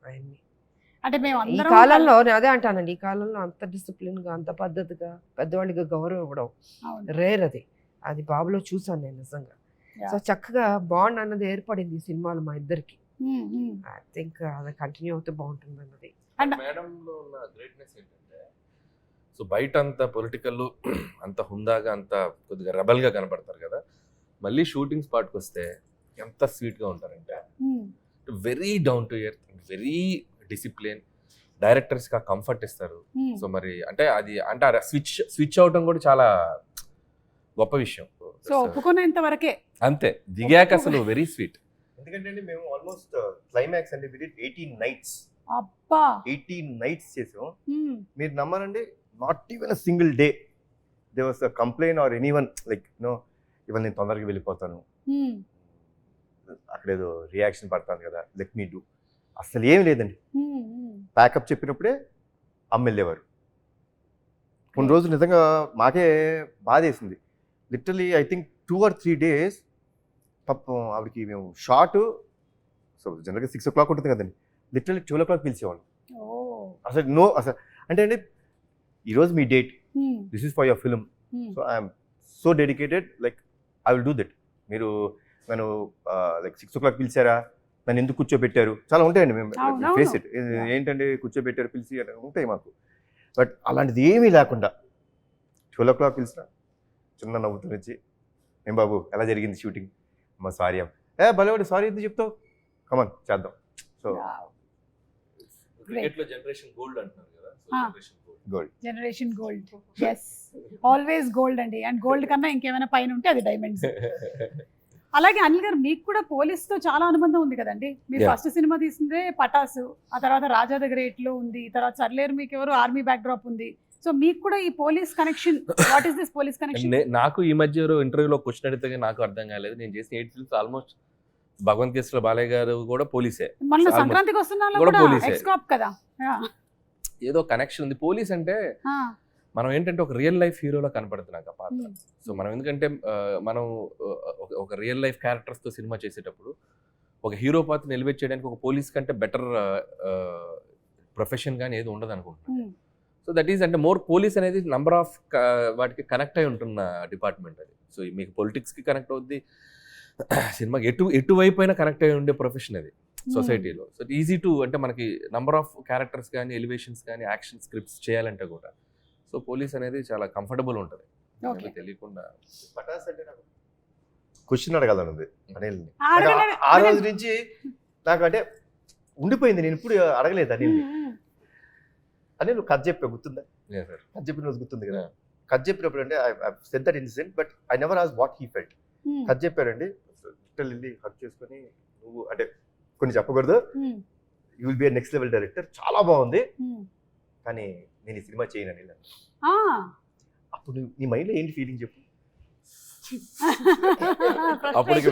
ఆయన్ని. అంటే మేము ఈ అందరం కాలంలో నేను అదే అంటానండి, ఈ కాలంలో అంత డిసిప్లిన్ గా అంత పద్ధతిగా పెద్దవాళ్ళకి గౌరవం ఇవ్వడం అవును. రేర్. అది బాబులో చూసాను నేను నిజంగా. Yeah. సో చక్కగా బాండ్ అన్నది ఏర్పడింది ఈ సినిమాలో మా ఇద్దరికి. మ్మ్, మ్మ్. ఐ థింక్ అది కంటిన్యూ అవుతూ బాగుంటుంది అన్నది. And- మేడంలో ఉన్న గ్రేట్నెస్ ఏంటంటే, సో బయట అంత పొలిటికల్ అంత హుందాగా అంత కొద్దిగా రెబల్ గా కనపడతారు కదా, మళ్ళీ షూటింగ్ స్పాట్కి వస్తే ఎంత స్వీట్ గా ఉంటారంటే మ్మ్. Very down to earth, very discipline, directors కి కంఫర్ట్ ఇస్తారు. మ్మ్. సో మరి అంటే అది అంటే స్విచ్ అవటం కూడా చాలా గొప్ప విషయం. సో ఒప్పుకునేంత వరకే. అంతే, దిగాక అసలు వెరీ స్వీట్. ఎందుకంటే మేము ఆల్మోస్ట్ క్లైమాక్స్ అంటే 18 nights అబ్బా. 18 nights చేసాం. మ్మ్. మీరు నమ్మరండి, not even a single day they was a complaint or anyone like no ఇవాళ నేను తొందరగా వెళ్ళిపోతాను, మ్మ్. అక్కడేదో రియాక్షన్ పడతాను కదా, లెట్ మీ డూ. అసలు ఏం లేదండి, మ్మ్, మ్మ్. ప్యాకప్ చెప్పినప్పుడే అమ్మ వెళ్ళేవారు. కొన్ని రోజులు నిజంగా మాకే బాధేసింది. Literally I think 2 or 3 days పాపం ఆవిడకి మేము షార్ట్, సో జనరల్గా 6 o'clock ఉంటుంది కదండి, లిటరలీ 12 o'clock పిలిచేవాళ్ళు. ఓ. అసలు అంటే అండి ఈరోజు మీ డేట్, మ్మ్. This is for your film, hmm. So I'm so dedicated, like I will do that. మీరు నన్ను లైక్ 6 o'clock పిలిచారా, నన్ను ఎందుకు కూర్చోబెట్టారు, చాలా ఉంటాయండి. మేము అవునవును. ఫేస్ ఇట్, ఏంటంటే కూర్చోబెట్టారు పిలిచి అని ఉంటాయి మాకు. బట్ అలాంటిది ఏమీ లేకుండా 12 o'clock పిలిచిన చిన్న నవ్వుతూ వచ్చి, ఏం బాబు ఎలా జరిగింది షూటింగ్, అమ్మ సారీ అమ్మ, భలేవాడు సారీ ఎందుకు చెప్తావు, కమన్ చేద్దాం. So Wow. క్రికెట్ లో జనరేషన్ గోల్డ్ అంటున్నారు కదా, so Ah. Generation gold. Gold. Generation gold. Yes, always gold అండి. అండ్ గోల్డ్ కన్నా ఇంకేమైనా పైన ఉంటే అది డైమండ్స్. అలాగే అనిల్ గారు, మీకు కూడా పోలీస్ తో చాలా అనుబంధం ఉంది కదండి. మీరు Yeah. ఫస్ట్ సినిమా తీసిందే పటాసు, ఆ తర్వాత రాజా ద గ్రేట్ లో ఉంది, తర్వాత సర్లేరు మీకు ఎవరు ఆర్మీ బ్యాక్ డ్రాప్ ఉంది. సో మీకు కూడా ఈ police connection, what is this police connection? నాకు ఈ మధ్య ఇంటర్వ్యూలో క్వశ్చన్ అడిగితే నాకు అర్థం కాలేదు. నేను చేసిన 8 ఫిల్మ్స్ ఆల్మోస్ట్ భగవంత్ కేసులో బాలయ్య గారు కూడా పోలీసే, మన almost. సంక్రాంతికి వస్తున్నా కూడా కూడా పోలీసే. ఎక్స్ కాప్ కదా. Yeah. ఏదో కనెక్షన్ ఉంది. పోలీస్ అంటే Ah. మనం ఏంటంటే ఒక రియల్ లైఫ్ హీరోలో కనపడుతుంది నాకు ఆ పాత్ర. Hmm. సో మనం ఎందుకంటే మనం ఒక రియల్ లైఫ్ క్యారెక్టర్స్ తో సినిమా చేసేటప్పుడు ఒక హీరో పాత్ర ఎలివేట్ చేయడానికి ఒక పోలీస్ కంటే బెటర్ ప్రొఫెషన్ కానీ ఏది ఉండదు అనుకుంటున్నాను. Hmm. సో దట్ ఈస్ అంటే మోర్ పోలీస్ అనేది నంబర్ ఆఫ్ వాటికి కనెక్ట్ అయి ఉంటున్న డిపార్ట్మెంట్ అది. సో మీకు పొలిటిక్స్కి కనెక్ట్ అవుద్ది, సినిమాకి ఎటువైపు అయినా కనెక్ట్ అయి ఉండే ప్రొఫెషన్ అది సొసైటీలో. సో ఈజీ టు అంటే మనకి నంబర్ ఆఫ్ క్యారెక్టర్స్ కానీ ఎలివేషన్స్ కానీ యాక్షన్ స్క్రిప్ట్స్ చేయాలంటే కూడా సో పోలీస్ అనేది చాలా కంఫర్టబుల్ ఉంటుంది. Okay. తెలియకుండా పటాస్ అంటే నాకు క్వశ్చన్ అడగాలన్నది అనిల్ని. అడగలేదు, ఆ రోజు అడగలేదు. నుంచి నాకు అంటే ఉండిపోయింది, నేను ఇప్పుడు అడగలేదు అనిల్ని. అనిల్ నువ్వు కథ చెప్పా గుర్తుందా, Yeah, sir. కథ చెప్పిన రోజు గుర్తుంది కదా. Yeah. కథ చెప్పినప్పుడు అంటే I said that incident but I never ask what he felt. Hmm. కథ చెప్పారండి, లిటిల్ వెళ్ళి హక్ చేసుకొని నువ్వు అంటే కొన్ని చెప్పకూడదు, Hmm. You will be a next level director, చాలా బాగుంది Hmm. కానీ నేను ఈ సినిమా చేయను అనిల్. Ah. అప్పుడు నీ మైండ్లో ఏంటి ఫీలింగ్ చెప్పు. అప్పటికి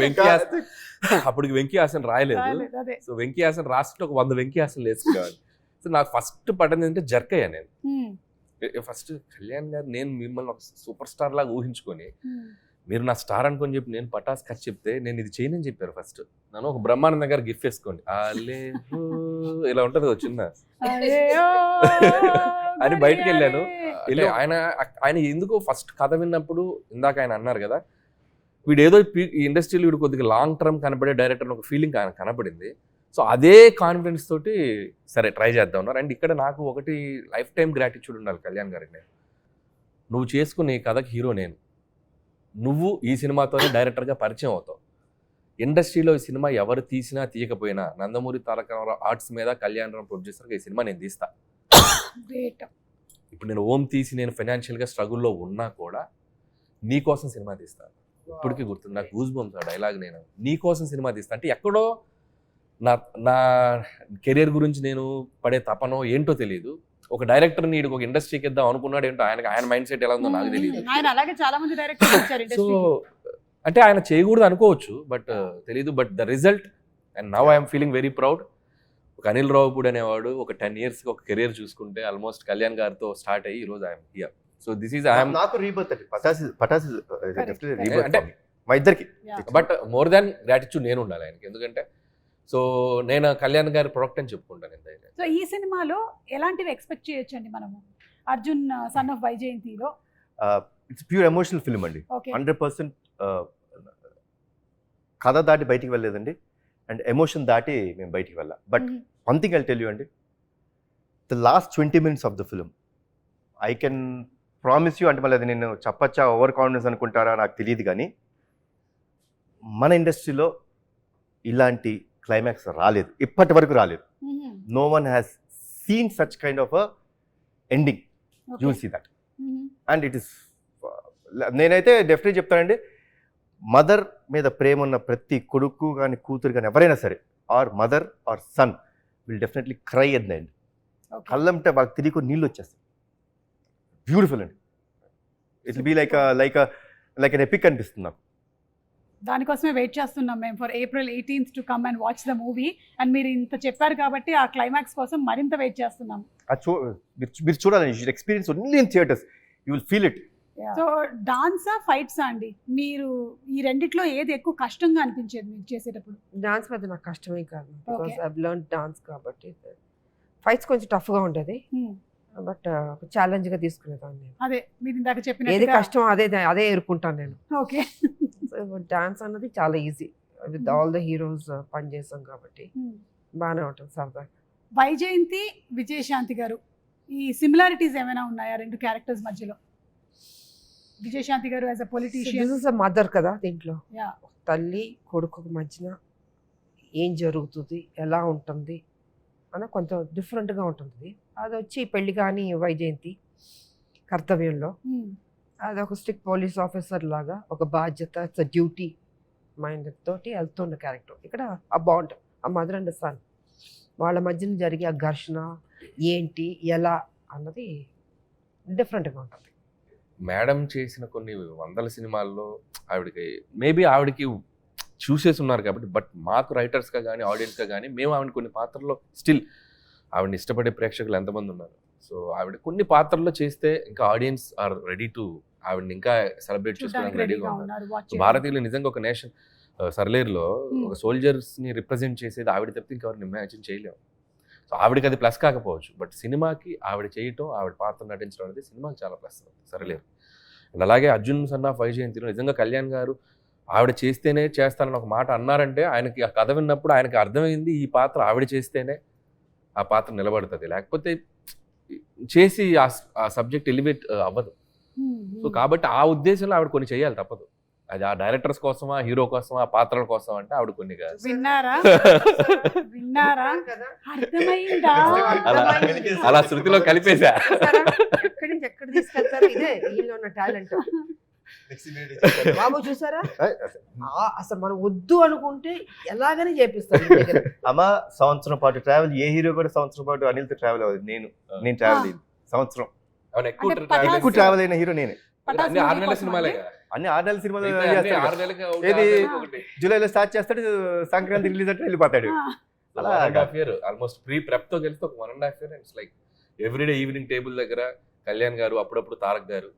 వెంకీ హాసన్ రాయలేదు. అదే. సో వెంకీ హాసన్ రాస్తుంటే ఒక 100 వెంకీ హాసన్ వేసుకోవాలి. సో నాకు ఫస్ట్ పడింది ఏంటంటే జర్క్ అయ్యా నేను. Hmm. ఫస్ట్ కళ్యాణ్ గారు నేను మిమ్మల్ని ఒక సూపర్ స్టార్ లాగా ఊహించుకొని Hmm. మీరు నా స్టార్ అనుకొని చెప్పి నేను పటాస్ ఖర్చు చెప్తే నేను ఇది చేయనని చెప్పారు. ఫస్ట్ నన్ను ఒక బ్రహ్మానంద గారు గిఫ్ట్ వేసుకోండి ఇలా ఉంటుంది ఒక చిన్న అయ్యో అని బయటికి వెళ్ళాను. గడియారే. ఆయన ఎందుకో ఫస్ట్ కథ విన్నప్పుడు ఇందాక ఆయన అన్నారు కదా, వీడు ఏదో ఈ ఇండస్ట్రీలో వీడు కొద్దిగా లాంగ్ టర్మ్ కనబడే డైరెక్టర్ ఒక ఫీలింగ్ ఆయన కనపడింది. సో అదే కాన్ఫిడెన్స్ తోటి సరే ట్రై చేద్దాం ఉన్నారు. అండ్ ఇక్కడ నాకు ఒకటి లైఫ్ టైం గ్రాటిట్యూడ్ ఉండాలి కళ్యాణ్ గారికి. నేను నువ్వు చేసుకునే కథకి హీరో నేను, నువ్వు ఈ సినిమాతోనే డైరెక్టర్గా పరిచయం అవుతావు. ఇండస్ట్రీలో ఈ సినిమా ఎవరు తీసినా తీయకపోయినా నందమూరి తారక రామారావు ఆర్ట్స్ మీద కళ్యాణ్ రామ్ ప్రొడ్యూసర్గా ఈ సినిమా నేను తీస్తా. Great. ఇప్పుడు నేను ఓం తీసి నేను ఫైనాన్షియల్గా స్ట్రగుల్లో ఉన్నా కూడా నీ కోసం సినిమా తీస్తాను. ఇప్పటికీ గుర్తుంది నాకు గూస్ బంప్స్ ఆ డైలాగ్. నేను నీ కోసం సినిమా తీస్తా అంటే ఎక్కడో నా కెరీర్ గురించి నేను పడే తపనో ఏంటో తెలియదు. ఒక డైరెక్టర్ని వీడికి ఒక ఇండస్ట్రీకి ఇద్దాం అనుకున్నాడు ఏంటో, ఆయన మైండ్ సెట్ ఎలా ఉందో నాకు తెలియదు. ఆయన అలాగే చాలా మంది డైరెక్టర్స్ వచ్చారు సో అంటే ఆయన చేయకూడదు అనుకోవచ్చు, బట్ తెలీదు. But the result and now I'm feeling very proud. ఒక అనిల్ రావుపూడి అనేవాడు ఒక 10 years ఒక కెరీర్ చూసుకుంటే ఆల్మోస్ట్ కళ్యాణ్ గారితో స్టార్ట్ అయ్యి ఈరోజు I'm here. So this is I'm నాకు రీబర్త్ అండి. పటాసి రీబర్త్ అంటే మా ఇద్దరికి. బట్ మోర్ దాన్ గ్రాటిట్యూడ్ నేను ఉండాలి ఆయనకి. ఎందుకంటే సో నేను కళ్యాణ్ గారి ప్రొడక్ట్ అని చెప్పుకుంటాను ఎంతైనా. సో ఈ సినిమాలో ఎలాంటివి ఎక్స్పెక్ట్ చేయొచ్చు అండి మనము? అర్జున్ సన్ ఆఫ్ వైజయంతిలో ఇట్స్ ప్యూర్ ఎమోషనల్ ఫిల్మ్ అండి. ఓకే 100% కథ దాటి బయటికి వెళ్ళలేదండి, అండ్ ఎమోషన్ దాటి మేము బయటికి వెళ్ళాం. But one thing I tell you అండి, the last 20 minutes of the film I can promise you, అంటే మళ్ళీ అది నేను చెప్పచ్చా ఓవర్ కాన్ఫిడెన్స్ అనుకుంటారా నాకు తెలియదు, కానీ మన ఇండస్ట్రీలో ఇలాంటి క్లైమాక్స్ రాలేదు, ఇప్పటి వరకు రాలేదు. No one has seen such kind of ending. You will see that. And it is, నేనైతే డెఫినెట్లీ చెప్తానండి, మదర్ మీద ప్రేమ ఉన్న ప్రతి కొడుకు కానీ కూతురు కానీ ఎవరైనా సరే, or mother or son will definitely cry at the end. కళ్ళంటే వాళ్ళకి తిరిగి నీళ్ళు వచ్చేస్తాయి. బ్యూటిఫుల్ అండి. It will be like an epic అనిపిస్తుంది నాకు. దానికోసమే వెయిట్ చేస్తున్నాం మేము for April 18th to come and watch the movie. And మీరు ఇంత చెప్పారు కాబట్టి ఆ క్లైమాక్స్ కోసం మరింత వెయిట్ చేస్తున్నాం. మీరు చూడాలని, you should experience only in theatres, you will feel it. So డాన్సా ఫైట్సా అండి, మీరు ఈ రెండిట్లో ఏది ఎక్కువ కష్టంగా అనిపించేది మీకు చేసేటప్పుడు? డాన్స్ పెద్ద నాకు కష్టమే కాదు, because Okay. I learn dance కాబట్టి. ఫైట్స్ కొంచెం టఫ్గా ఉంటుంది, బట్ ఛాలెంజ్గా తీసుకునేదాన్ని నేను. అదే మీరు ఇందాక ఏది చెప్పిన కష్టం అదే ఎదుర్కొంటాను నేను. ఓకే డాన్స్ అన్నది చాలా easy, with all the heroes పనిచేస్తాం కాబట్టి బాగానే ఉంటుంది సరదాగా. వైజయంతి విజయశాంతి గారు, ఈ సిమిలారిటీస్ ఏమైనా ఉన్నాయా రెండు క్యారెక్టర్స్ మధ్యలో? విజయశాంతి గారు యాజ్ అ పొలిటీషియన్, మదర్ కదా దీంట్లో, Yeah. తల్లి కొడుకు మధ్యన ఏం జరుగుతుంది, ఎలా ఉంటుంది అని కొంచెం డిఫరెంట్గా ఉంటుంది. అది వచ్చి పెళ్లి కానీ వైజయంతి కర్తవ్యంలో అది ఒక స్ట్రిక్ట్ పోలీస్ ఆఫీసర్ లాగా ఒక బాధ్యత, ఇట్స్ డ్యూటీ మైండ్ తోటి వెళ్తున్న క్యారెక్టర్. ఇక్కడ ఆ బాండ్, ఆ మదర్ అండ్ సన్ వాళ్ళ మధ్యన జరిగే ఆ ఘర్షణ ఏంటి ఎలా అన్నది డిఫరెంట్గా ఉంటుంది. మేడం చేసిన కొన్ని వందల సినిమాల్లో ఆవిడకి చూసేసి ఉన్నారు కాబట్టి, బట్ మాకు రైటర్స్గా కానీ ఆడియన్స్గా కానీ మేము ఆవిడ కొన్ని పాత్రల్లో స్టిల్ ఆవిడని ఇష్టపడే ప్రేక్షకులు ఎంతమంది ఉన్నారు. సో ఆవిడ కొన్ని పాత్రల్లో చేస్తే ఇంకా ఆడియన్స్ ఆర్ రెడీ టు ఆవిడని ఇంకా సెలబ్రేట్ చేసుకోవడానికి రెడీగా ఉన్నారు. భారతీయులు నిజంగా ఒక నేషన్, సర్లేరులో ఒక సోల్జర్స్ని రిప్రజెంట్ చేసేది ఆవిడ తప్పితే ఇంకెవరిని ఇమాజిన్ చేయలేము. సో ఆవిడకి అది ప్లస్ కాకపోవచ్చు, బట్ సినిమాకి ఆవిడ చేయటం, ఆవిడ పాత్ర నటించడం అనేది సినిమాకి చాలా ప్లస్ సర్లేరు. అండ్ అలాగే అర్జున్ సన్ ఆఫ్ వైజయంతిలో నిజంగా కళ్యాణ్ గారు ఆవిడ చేస్తేనే చేస్తానని ఒక మాట అన్నారంటే, ఆయనకి ఆ కథ విన్నప్పుడు ఆయనకి అర్థమైంది ఈ పాత్ర ఆవిడ చేస్తేనే ఆ పాత్ర నిలబడుతుంది, లేకపోతే చేసి ఆ సబ్జెక్ట్ ఎలివేట్ అవ్వదు. సో కాబట్టి ఆ ఉద్దేశంలో ఆవిడ కొన్ని చేయాలి, తప్పదు. అది ఆ డైరెక్టర్స్ కోసమా, హీరో కోసమా, పాత్రల కోసం అంటే ఆవిడ కొన్ని కాదు. విన్నారా అర్థమైందా? అలా శృతిలో కలిపేశా. ఎక్కడి నుంచి ఎక్కడ తీసుకెళ్తారు, ఇదే వీళ్ళు ఉన్న టాలెంట్. బాబు చూసారా, అసలు మనం వద్దు అనుకుంటే ఎలాగని చేపిస్తారు. అమ్మ సంవత్సరం పాటు ట్రావెల్, ఏ హీరో కూడా సంవత్సరం పాటు అనిల్తో ట్రావెల్ అవ్వదు. నేను ట్రావెల్ అయింది సంవత్సరం. అవును, ఎక్కువ ట్రావెల్ అయిన హీరో నేనే. అన్ని 6 నెలల సినిమాలే, అన్ని 6 నెలల సినిమాలు ఏది జూలైలో స్టార్ట్ చేస్తాడు, సంక్రాంతి రిలీజ్ అంటే వెళ్ళిపోతాడు. ఆల్మోస్ట్ ప్రెప్ తో కలిసి ఒక 1.5 years. It's like everyday evening table దగ్గర కళ్యాణ్ గారు, అప్పుడప్పుడు తారక్ గారు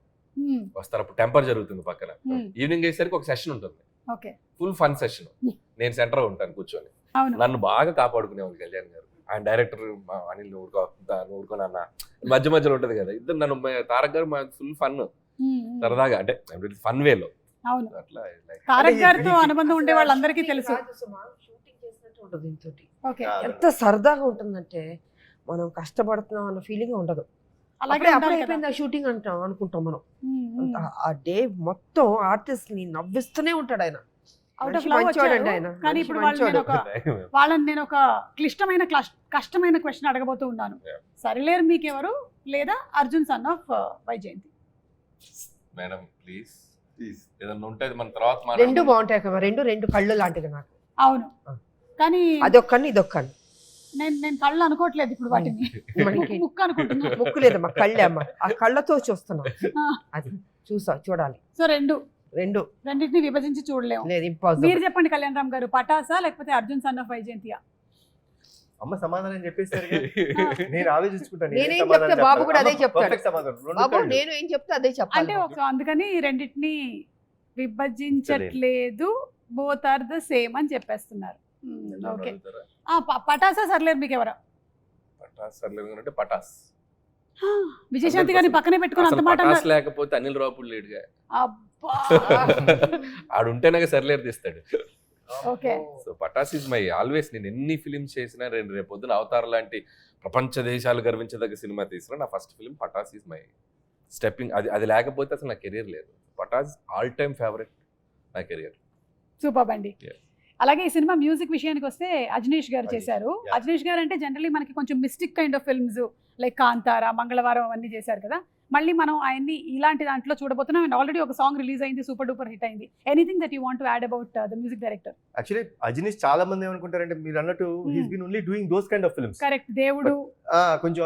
వస్తారు. అప్పుడు టెంపర్ జరుగుతుంది పక్కన. ఈవినింగ్ అయ్యేసరికి ఒక సెషన్ ఉంటుంది, ఫుల్ ఫన్ సెషన్. నేను సెంటర్ ఉంటాను కూర్చొని. నన్ను బాగా కాపాడుకునేవాళ్ళు కళ్యాణ్ గారు. ఆయన డైరెక్టర్ అనిల్ ఊరుకోని అన్న మధ్య మధ్యలో ఉంటది కదా, ఇద్దరు నన్ను తారక్ గారు మాకు ఫుల్ ఫన్ సరదాగా, అంటే ఫన్ వేలో అవును. అట్లా like తారక్ గారితో అనుబంధం ఉండే వాళ్ళందరికీ తెలుసు. షూటింగ్ చేసినట్టు ఉంటుంది ఇంతోటి. ఓకే, ఎంత సరదాగా ఉంటుందంటే మనం కష్టపడుతున్నాం అన్న ఫీలింగ్ ఉండదు. అలాగే అప్పుడే ఉండాలి కదా. అయిపోయింది ఆ షూటింగ్ అనుకుంటాం మనం. ఉమ్. ఆ డే మొత్తం ఆర్టిస్ట్ ని నవ్విస్తూనే ఉంటాడు ఆయన. అవుట్ ఆఫ్ మనిషి లవ్ మంచోడండి వచ్చారు. ఆయన. కానీ మనిషి ఇప్పుడు వాళ్ళని నేను ఒక క్లిష్టమైన కష్టమైన క్వశ్చన్ అడగబోతూ ఉన్నాను. Yeah. సరిలేరు మీకెవరు లేదా Arjun son of Vyjayanthi? Madam please ఏదన్నా ఉంటే మన తర్వాత రెండు బాగుంటాయి కదా, రెండు కళ్ళు లాంటివి నాకు. అవును, కానీ అదొక్కని ఇదొక్కని. నేను కళ్ళు అనుకోవట్లేదు ఇప్పుడు వాటిని, మనకి ముక్కు అనుకుంటున్నాను. ముక్కు లేదమ్మా, కళ్ళే అమ్మ. ఆ కళ్ళతో చూస్తున్నాం, ఆ, అది చూడాలి. సో రెండింటిని విభజించి చూడలేము. లేదు, ఇంపాసిబుల్. మీరు చెప్పండి కళ్యాణ్ రామ్ గారు, పటాసా లేకపోతే అర్జున్ సన్ ఆఫ్ వైజయంతియా? అమ్మ సమాధానం చెప్పేస్తారు నేను ఆలోచించుకుంటాను. నేనేం చెప్తే బాబు కూడా అదే చెప్తాడు. Perfect సమాధానం. రెండు బాబు కళ్ళు. నేను ఏం చెప్తే అదే చెప్పాలి. అంటే అందుకని రెండింటిని విభజించట్లేదు, బోత్ ఆర్ ద సేమ్ అని చెప్పేస్తున్నారు. ఓకే, పటాసా సర్లేరు మీకు ఎవరా? పటాస్ సర్లేదు అంటే పటాస్. విజయశాంతి గారిని పక్కనే పెట్టుకుని అంత అసలు మాట పటాస్ అన్నారు. లేకపోతే అనిల్ రావుపూడి లేడుగా, అబ్బా. ఆడుంటేనే సర్లేరు తీస్తాడు. Okay, so Pataas is my always. నేను ఎన్ని ఫిలిమ్స్ చేసినా, రేపు పొద్దున అవతార్ లాంటి ప్రపంచ దేశాలు గర్వించదగ్గ సినిమా తీసినా, నా first film Pataas is my stepping. అది లేకపోతే అసలు నా కెరీర్ లేదు. పటాస్ ఆల్ టైమ్ ఫేవరెట్ నా కెరియర్. సూపర్ అండి. Yeah. అలాగే ఈ సినిమా మ్యూజిక్ విషయానికి వస్తే అజనీష్ గారు అజనీష్, చేశారు. yeah. అజనీష్ గారు అంటే జనరల్లీ మనకి కొంచెం mystic kind of films like Kantara, మంగళవారం అవన్నీ చేశారు కదా. మళ్ళీ మనం ఆయన్ని ఇలాంటి దాంట్లో చూడబోతున్నాం. అండ్ ఆల్రెడీ ఒక సాంగ్ రిలీజ్ అయింది, సూపర్ డూపర్ హిట్ అయింది. Anything that you want to add about the music director? Actually Ajaneesh చాలా మంది ఏమనుకుంటారంటే మీరు అన్నట్టు he's been only doing those kind of films. Correct, దేవుడు కొంచెం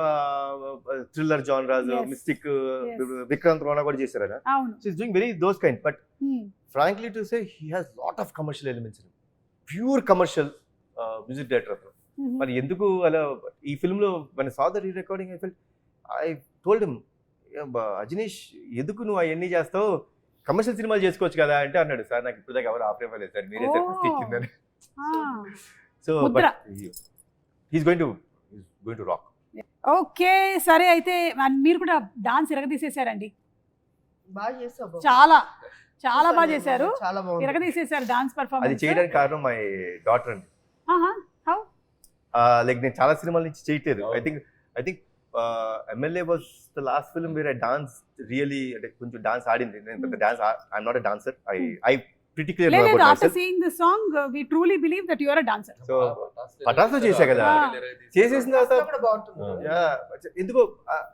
థ్రిల్లర్ జానరాస్, Yes. Mystic, Yes. Vikrant Rona కూడా చేశారు ఆయన. అవును. So is doing very those kind. But frankly to say he has lot of commercial elements. Pure commercial music director అతను. మరి ఎందుకు అలా ఈ ఫిల్మ్ లో మన saw the re-recording I told him, Ajaneesh ఎందుకు నువ్వు అవన్నీ చేస్తావు, కమర్షియల్ సినిమాలు చేసుకోవచ్చు కదా అంటే అన్నాడు, సార్ నాకు ఇప్పుడు దాకా ఎవరు ఆఫర్ ఇవ్వలేదు సార్, మీరే సార్ ఫస్ట్ ఇచ్చిందని. So Mudra. He's going to rock. Okay, సరే అయితే మీరు కూడా డాన్స్ ఇరగదీసేశారండి. బాగా చేస్తావు బాబు. చాలా చాలా బాగా చేశారు, చాలా బాగుంది. ఇరగదీసేశారు డాన్స్ అది పర్ఫార్మెన్స్. చేయడానికి కారణం మై డాటర్ అండి. హౌ? లైక్ నేను చాలా సినిమాల నుంచి చేయట్లేదు. I think MLA was the last film where I dance really, అంటే కొంచెం డాన్స్ ఆడింది. నేను పెద్ద dance I'm not a dancer. I pretty clear లేదు, about after myself. Seeing this song we truly believe that you are a dancer. So పటాస్లో చేశా కదా, చేసేసిన తర్వాత అసలు కూడా బాగుంటుంది. ఎందుకో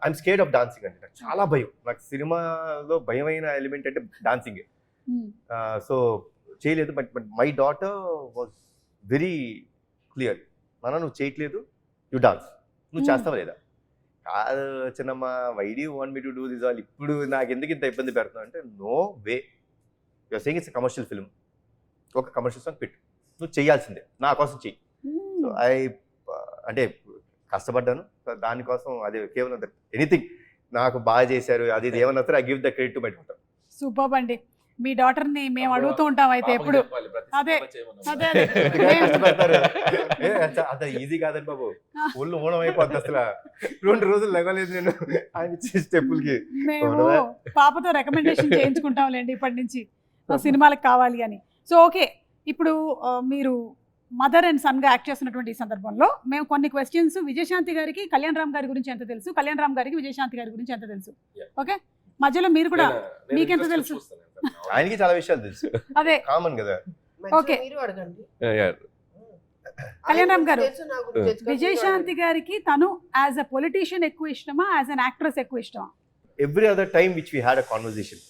ఐఎమ్ స్కేర్డ్ ఆఫ్ డాన్సింగ్ అంటే నాకు చాలా భయం. నాకు సినిమాలో భయమైన ఎలిమెంట్ అంటే డాన్సింగ్. సో చేయలేదు. But my daughter was very clear, నాన్న నువ్వు చేయట్లేదు, యు డాన్స్, నువ్వు చేస్తావా లేదా? కాదు చిన్నమ్మ, why do you want me to do this all, ఇప్పుడు నాకు ఎందుకు ఇంత ఇబ్బంది పెడుతున్నావు అంటే, no way, you're saying it's commercial film, ఒక కమర్షియల్ సాంగ్ పెట్టు, నువ్వు చేయాల్సిందే, నా కోసం చెయ్యి. సో అంటే కష్టపడ్డాను దానికోసం. అదే కేవలం ఎనీథింగ్ నాకు బాగా చేశారు అది ఇది ఏమన్నా సరే, I give the credit to my daughter. Super అండి. మీ డాటర్ ని మేము అడుగుతూ ఉంటాం అయితే ఎప్పుడు. అదే అదే అంత ఈజీ కాదండి బాబు, ఒళ్ళు ఓణం అయిపోద్ది అసలు. 2 రోజులు లెగలేదు నేను ఆయన ఇచ్చే స్టెప్పులకి. మేము పాపతో రికమెండేషన్ చేయించుకుంటాంలేండి ఇప్పటి నుంచి సినిమాలకు కావాలి అని. సో ఓకే, ఇప్పుడు మీరు మదర్ అండ్ సన్ గా యాక్ట్ చేస్తున్నటువంటి ఈ సందర్భంలో మేము కొన్ని క్వశ్చన్స్, విజయశాంతి గారికి కళ్యాణ్ రామ్ గారి గురించి ఎంత తెలుసు, కళ్యాణ్ రామ్ గారికి విజయశాంతి గారి గురించి ఎంత తెలుసు, ఓకే మధ్యలో మీరు కూడా మీకెంత తెలుసు? ఆయనకి చాలా విషయాలు తెలుసు, అదే కామన్ కదా. ఓకే. మీరు అడగండి. కళ్యాణ్ రామ్ గారు, తెలుసు, నాకు తెలుసు. విజయశాంతి గారికి తను యాజ్ అ పొలిటీషియన్ ఎక్కువ ఇష్టమా, యాజ్ అన్ యాక్ట్రెస్ ఎక్కువ ఇష్టమా? Every other time which we had a conversation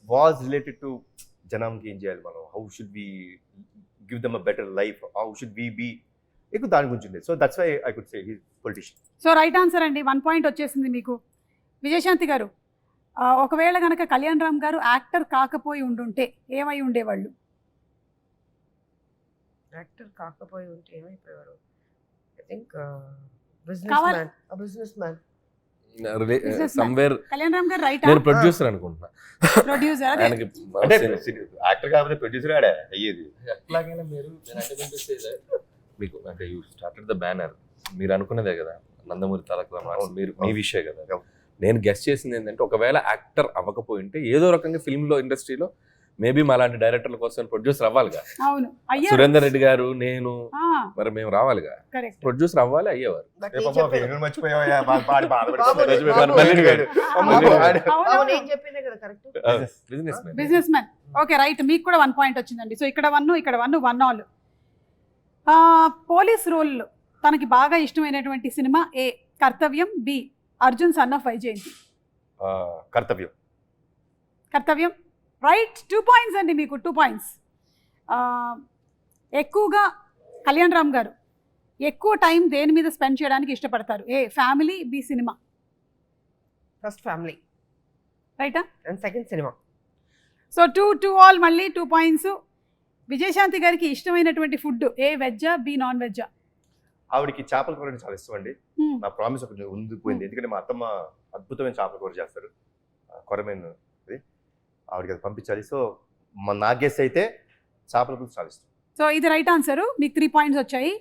was related to జనంకి ఏం చేయాలి మనం, how should we give them a better life, how should we be, ఎక్కువ దాని గురించి ఉండేది. So that's why I could say he politician. So right answer అండి, 1 point వచ్చేసింది మీకు. విజయశాంతి గారు, ఒకవేళ కనుక కళ్యాణ్ రామ్ గారు యాక్టర్ కాకపోయి ఉండుంటే ఏమై ఉండేవాళ్ళు? యాక్టర్ కాకపోయి ఉంటే ఏమైపోయారు? ఐ థింక్ కావాలి. Business man. Somewhere Kalyan Ram గారు రైట్ నేను ప్రొడ్యూసర్ అనుకుంటున్నా. ప్రొడ్యూసర్ అదే. ఆయనకి అంటే యాక్టర్ కాకపోతే ప్రొడ్యూసర్ ఆడే అయ్యేది. ఎట్లాగైనా మీరు మీకు అంటే యూ స్టార్టెడ్ ద బ్యానర్, మీరు అనుకున్నదే కదా నందమూరి తారక రామారావు అవును, మీరు మీ అవును. విషయం కదా. అవును. నేను గెస్ట్ చేసింది ఏంటంటే ఒకవేళ యాక్టర్ అవ్వకపోయింటే ఏదో రకంగా ఫిల్మ్లో ఇండస్ట్రీలో మేబీ మా లాంటి డైరెక్టర్ల కోసం ప్రొడ్యూసర్ అవ్వాలిగా. అవును అయ్యారు. సురేందర్ రెడ్డి గారు నేను ఆ, మరి మేము రావాలిగా, కరెక్ట్. ప్రొడ్యూసర్ అవ్వాలి, అయ్యేవారు. బట్ ఏ నేను పాప, చెప్పేది- వేణుని మర్చిపోయావా? బాధ బాబు, బాధపడుతున్నాడు. బాబు. మళ్ళీ గాడు. అమ్మ, మళ్ళీ ఆడు. అవును, అవును, నేను చెప్పిందే కదా correct. Business man. Business man. Okay right, మీకు కూడా 1 పాయింట్ వచ్చిందండి. సో ఇక్కడ 1 ఇక్కడ 1 ఆల్. పోలీస్ రోల్ తనకి బాగా ఇష్టమైనటువంటి సినిమా A Karthavyam, B Arjun son of Vyjayanthi. Karthavyam. Karthavyam right. 2 points అండి మీకు, 2 పాయింట్స్. ఎక్కువగా కళ్యాణ్ రామ్ గారు ఎక్కువ టైం దేని మీద స్పెండ్ చేయడానికి ఇష్టపడతారు? A family, B cinema. First family రైటా? And second cinema. So 2 all, మళ్ళీ 2 పాయింట్స్. విజయశాంతి గారికి ఇష్టమైనటువంటి ఫుడ్ ఏ వెజ్జా, బి నాన్ వెజ్జా? ఆవిడకి చేపల కూర అంటే చాలా ఇష్టం అండి. నా ప్రామిస్ కొంచెం ఉండిపోయింది, ఎందుకంటే మా అత్తమ్మ అద్భుతమైన చేపల కూర చేస్తారు, కొరమైన అది. ఆవిడకి అది పంపించాలి. సో నా గెస్ అయితే చేపల పులుసు చాలా ఇష్టం. సో ఇది రైట్ ఆన్సరు, మీకు 3 పాయింట్స్ వచ్చాయి.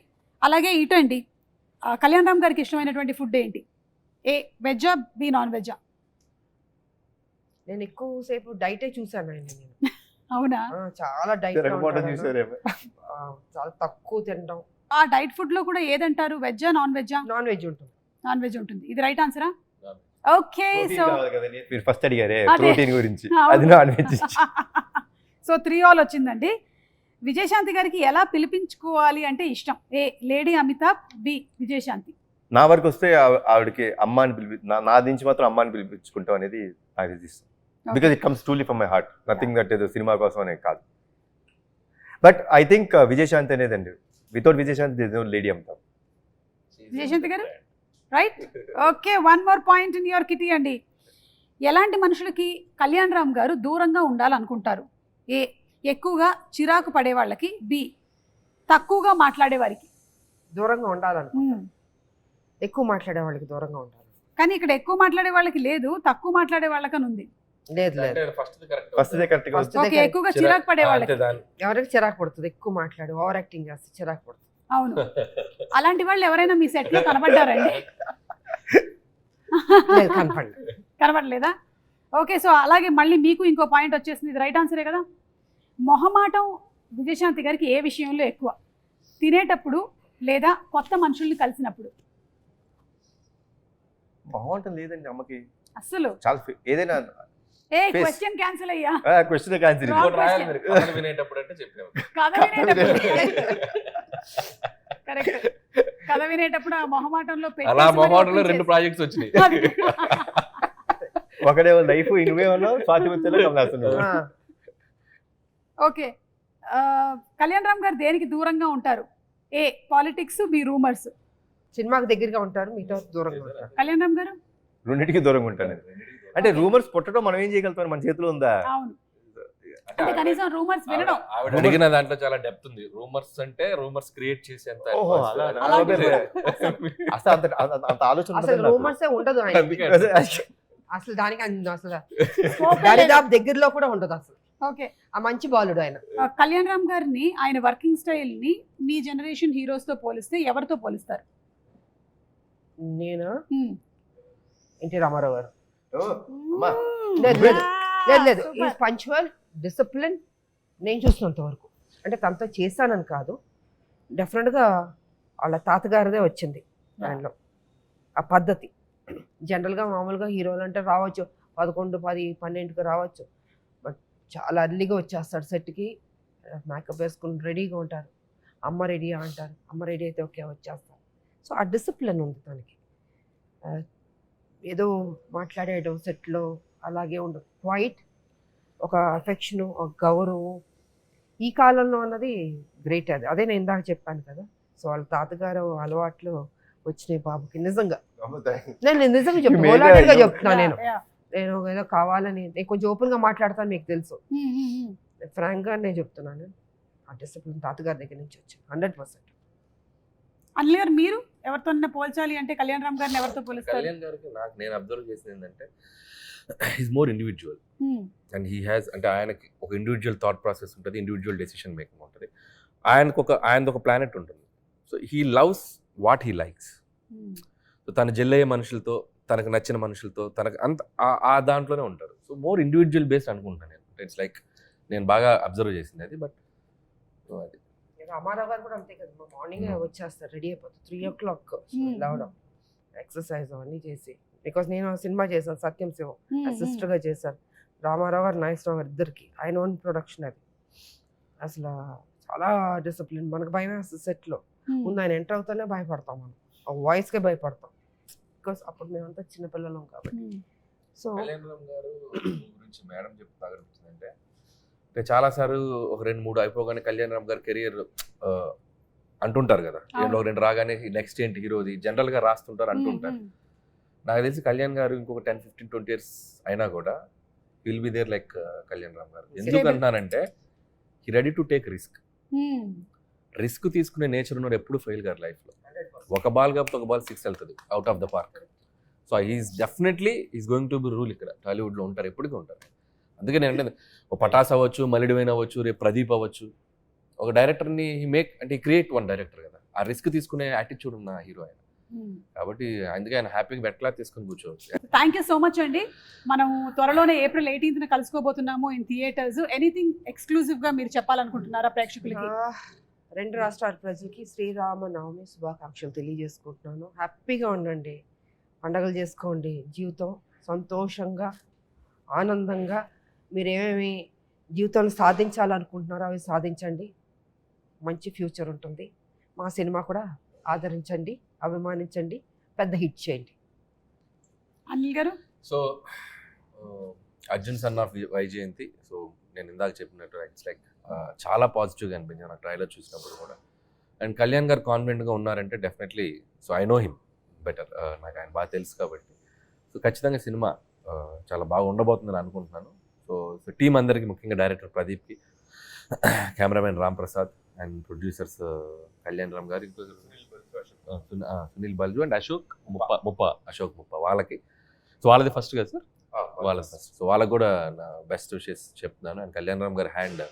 అలాగే ఇటండి, కళ్యాణ్ రామ్ గారికి ఇష్టమైనటువంటి ఫుడ్ ఏంటి? ఏ వెజ్జా, బి నాన్ వెజ్జా? నేను ఎక్కువసేపు డైటే చూసాను ఆయన. నేను అవునా? చాలా డైట్ చూసారేమో. చాలా తక్కువ తినడం. ఆ డైట్ ఫుడ్ లో కూడా ఏదంటారు, వెజ్జా నాన్ వెజ్జా? నాన్ వెజ్ ఉంటుంది. నాన్ వెజ్ ఉంటుంది. ఇది రైట్ ఆన్సరా? ఓకే. Protein సో కావాలి కదండి. మీరు ఫస్ట్ అడిగారే అదే. ప్రోటీన్ గురించి, అవును. అది నాన్ వెజ్. సో 3 ఆల్ వచ్చిందండి. విజయశాంతి గారికి ఎలా పిలిపించుకోవాలి అంటే ఇష్టం? ఏ లేడీ అమితాబ్, బి విజయశాంతి. నా వరకు వస్తే ఆవిడకి అమ్మ అని నా నుంచి మాత్రం అమ్మ అని పిలిపించుకుంటాం అనేది నాకు ఇష్టం. Because it comes truly from my heart, nothing that ఏదో సినిమా కోసం అనేది కాదు. బట్ ఐ థింక్ విజయశాంతి అనేదండి, without Vijayashanti this no lady Amitabh. Vijayashanti garu right. Okay, 1 more point in your kitty అండి. ఎలాంటి మనుషులకి కళ్యాణ్ రామ్ గారు దూరంగా ఉండాలనుకుంటారు? ఏ ఎక్కువగా చిరాకు పడే వాళ్ళకి, బి తక్కువగా మాట్లాడే వారికి. దూరంగా ఉండాలను. ఎక్కువ మాట్లాడే వాళ్ళకి దూరంగా ఉండాలి. కానీ ఇక్కడ ఎక్కువ మాట్లాడే వాళ్ళకి లేదు, తక్కువ మాట్లాడే వాళ్ళకని ఉంది. లేదు లేదు, ఫస్ట్ కరెక్ట్ గా First ఓకే, ఎక్కువగా చిరాకు పడే వాళ్ళకి. ఎవరికి చిరాకు పడుతుంది? ఎక్కువ మాట్లాడి ఓవర్ యాక్టింగ్ చేస్తే చిరాకు పడుతుంది. అవును, అలాంటి వాళ్ళు ఎవరైనా మీ సెట్ లో కనబడ్డారండి? లేదు, కనపడండి. కనబడలేదా? ఓకే, సో అలాగే మళ్ళీ మీకు ఇంకో పాయింట్ వచ్చేసింది. ఇది రైట్ ఆన్సరే కదా. మొహమాటం విజయశాంతి గారికి ఏ విషయంలో ఎక్కువ? తినేటప్పుడు లేదా కొత్త మనుషుల్ని కలిసినప్పుడు? బాగుంటుంది లేదండి అమ్మకి, అస్సలు చాలా ఏదైనా ఏ Face. క్వశ్చన్ క్యాన్సిల్ అయ్యా. Question cancel. Wrong. కథలు వినేటప్పుడు అంటే చెప్పాము. కథ వినేటప్పుడు కరెక్ట్. కథ వినేటప్పుడు ఆ మొహమాటంలో అలా పెట్టేసి మరి మొహాటంలో open 2 చేసి- ప్రాజెక్ట్స్ వచ్చినాయి. అది. ఒకడేమో లైఫ్ నువ్వేమన్నా స్వాతి వచ్చేలా కమలాస్తున్నావు. ఓకే, కళ్యాణ్ రామ్ గారు దేనికి దూరంగా ఉంటారు? ఏ పాలిటిక్స్, బి రూమర్స్. సినిమాకి దగ్గరగా ఉంటారు, మిగతా దూరంగా ఉంటారు. కళ్యాణ్ రామ్ గారు రెండింటికి దూరంగా ఉంటాను నేను. అంటే రూమర్స్ పుట్టడం మనం ఏం చేయగలుగుతాం, మన చేతిలో ఉందా? అవును, అంటే కనీసం రూమర్స్ వినడం. ఆవిడ అడిగిన దాంట్లో చాలా డెప్త్ ఉంది. రూమర్స్ అంటే రూమర్స్ క్రియేట్ చేసేంత ఓహో, అలా అలాంటి కూడా. అసలు అంత ఆలోచన అసలు ఉండదు నాకు. రూమర్స్ ఉండదు ఆయన. అందుకే అసలు దానికి అసలు Scope ఏ లేదు. దరిదాపు దగ్గరలో కూడా ఉండదు అసలు. ఓకే, ఆ మంచి బాలుడు ఆయన. కళ్యాణ్ రామ్ గారిని, ఆయన వర్కింగ్ స్టైల్ ని మీ జనరేషన్ హీరోస్ తో పోలిస్తే ఎవరితో పోలిస్తారు? నేను Hmm. ఎన్టీ రామారావు గారు. ఓ, అమ్మా. లేదు, లేదు. లేదు లేదు, Super. Is punctual, discipline. నేను చూసినంత వరకు, అంటే తనతో చేశానని కాదు, డెఫినెట్గా వాళ్ళ తాతగారిదే వచ్చింది దానిలో ఆ పద్ధతి. జనరల్గా మామూలుగా హీరోలు అంటే రావచ్చు 11, 10, 12కి రావచ్చు, బట్ చాలా అర్లీగా వచ్చేస్తాడు సెట్కి. మేకప్ వేసుకుని రెడీగా ఉంటారు. అమ్మ రెడీ అంటారు, అమ్మ రెడీ అయితే ఓకే వచ్చేస్తారు. సో ఆ డిసిప్లిన్ ఉంది తనకి. ఏదో మాట్లాడేయడం సెట్లో అలాగే ఉండదు. క్వైట్, ఒక అఫెక్షను, ఒక గౌరవం ఈ కాలంలో అన్నది గ్రేట్. అదే నేను ఇందాక చెప్పాను కదా. సో వాళ్ళ తాతగారు అలవాట్లు వచ్చినాయి బాబుకి. నిజంగా నేను నిజంగా చెప్తాను, Made ఓలాడిగా a- చెప్తున్నాను. నేను ఏదో కావాలని, నేను కొంచెం ఓపెన్గా మాట్లాడతాను, మీకు తెలుసు. ఫ్రాంక్గా నేను చెప్తున్నాను, ఆ డిసిప్లిన్ తాతగారి దగ్గర నుంచి వచ్చింది 100%. అనిల్ గారు, మీరు ఎవరితో పోల్చాలి అంటే కళ్యాణ్ రామ్ గారిని ఎవరితో పోలుస్తారు? కళ్యాణ్ గారికి నేను అబ్జర్వ్ చేసింది ఏంటంటే is more individual and he has, అంటే ఆయనకి ఒక ఇండివిజువల్ థాట్ ప్రాసెస్ ఉంటుంది, ఇండివిజువల్ డెసిషన్ మేకింగ్ ఉంటుంది. ఆయనది ఒక ప్లానెట్ ఉంటుంది. So he loves what he likes. So తన జెల్లయ్యే మనుషులతో, తనకు నచ్చిన మనుషులతో, తనకు అంత ఆ దాంట్లోనే ఉంటారు. సో మోర్ ఇండివిజువల్ బేస్డ్ అనుకుంటాను నేను. ఇట్స్ లైక్ నేను బాగా అబ్జర్వ్ చేసింది అది. బట్ అది రామారావు గారు కూడా అంతే కదా, మార్నింగ్ వచ్చేస్తారు, రెడీ అయిపోతారు 3 o'clock లేవడం, ఎక్సర్సైజ్ అవన్నీ చేసి. బికాస్ నేను సినిమా చేశాను సత్యం శివం, సిస్టర్గా చేశాను. రామారావు గారు నాగేశ్వరరావు గారు ఇద్దరికి ఆయన ఓన్ ప్రొడక్షన్ అది. అసలు చాలా డిసిప్లిన్. మనకు భయం వేస్తుంది సెట్లో. ముందు ఆయన ఎంటర్ అవుతానే భయపడతాం, మనం ఆ వాయిస్కే భయపడతాం. బికాస్ అప్పుడు మేమంతా చిన్నపిల్లలం కాబట్టి. సో కళ్యాణ్ రామ్ గారు గురించి మేడం చెప్తా అనిపిస్తుందంటే, చాలాసార్లు ఒక 2-3 అయిపోగానే కళ్యాణ్ రామ్ గారి కెరియర్ అంటుంటారు కదా, ఏదో 2 రాగానే నెక్స్ట్ ఏంటి హీరోది జనరల్గా రాస్తుంటారు అంటుంటారు. నాకు తెలిసి కళ్యాణ్ గారు ఇంకొక 10-15-20 years అయినా కూడా will be there like Kalyan Ram garu. ఎందుకు అంటున్నానంటే he ready to take risk తీసుకునే నేచర్ ఉన్నాడు, ఎప్పుడు ఫెయిల్ గారు లైఫ్లో. ఒక బాల్ కాబట్టి ఒక బాల్ 6 వెళ్తుంది out of the park. So he's definitely is going to be rule ఇక్కడ టాలీవుడ్లో ఉంటారు, ఎప్పటికీ ఉంటారు. అందుకే నేను అంటే ఒక పటాస్ అవ్వచ్చు, మలిడివైన్ అవ్వచ్చు, రేపు ప్రదీప్ అవ్వచ్చు, ఒక డైరెక్టర్ని అంటే క్రియేట్ వన్ డైరెక్టర్ కదా, ఆ రిస్క్ తీసుకునే యాటిట్యూడ్ ఉన్న హీరో ఆయన. కాబట్టి అందుకే ఆయన హ్యాపీగా బెట్లా తీసుకుని కూర్చోవచ్చు. థ్యాంక్ యూ సో మచ్ అండి. మనం త్వరలోనే April 18th కలుసుకోబోతున్నాము ఇన్ థియేటర్స్. ఎనీథింగ్ ఎక్స్క్లూజివ్గా మీరు చెప్పాలనుకుంటున్నారా ప్రేక్షకులకి? 2 రాష్ట్రాల ప్రజలకి శ్రీరామనవమి శుభాకాంక్షలు తెలియజేసుకుంటున్నాను. హ్యాపీగా ఉండండి, పండగలు చేసుకోండి, జీవితం సంతోషంగా ఆనందంగా మీరు ఏమేమి జీవితంలో సాధించాలనుకుంటున్నారో అవి సాధించండి. మంచి ఫ్యూచర్ ఉంటుంది. మా సినిమా కూడా ఆదరించండి, అభిమానించండి, పెద్ద హిట్ చేయండి. అనిల్ గారు? So Arjun son of Vyjayanthi. So నేను ఇందాక చెప్పినట్టు ఇట్స్ లైక్ చాలా పాజిటివ్గా అనిపించింది నాకు ట్రైలర్ చూసినప్పుడు కూడా. అండ్ కళ్యాణ్ గారు కాన్ఫిడెంట్గా ఉన్నారంటే definitely, so I know him better, నాకు ఆయన బాగా తెలుసు కాబట్టి. సో ఖచ్చితంగా సినిమా చాలా బాగా ఉండబోతుందని అనుకుంటున్నాను. సో టీం అందరికీ, ముఖ్యంగా డైరెక్టర్ ప్రదీప్కి, cameraman Ram Prasad and producers Kalyan Ram garu, ఇంకో సునీల్ బల్జు అండ్ అశోక్ ముప్ప వాళ్ళకి. సో వాళ్ళది ఫస్ట్ కదా సార్, వాళ్ళ ఫస్ట్. సో వాళ్ళకి కూడా నా బెస్ట్ విషెస్ చెప్తున్నాను. అండ్ కళ్యాణ్ రామ్ గారి హ్యాండ్,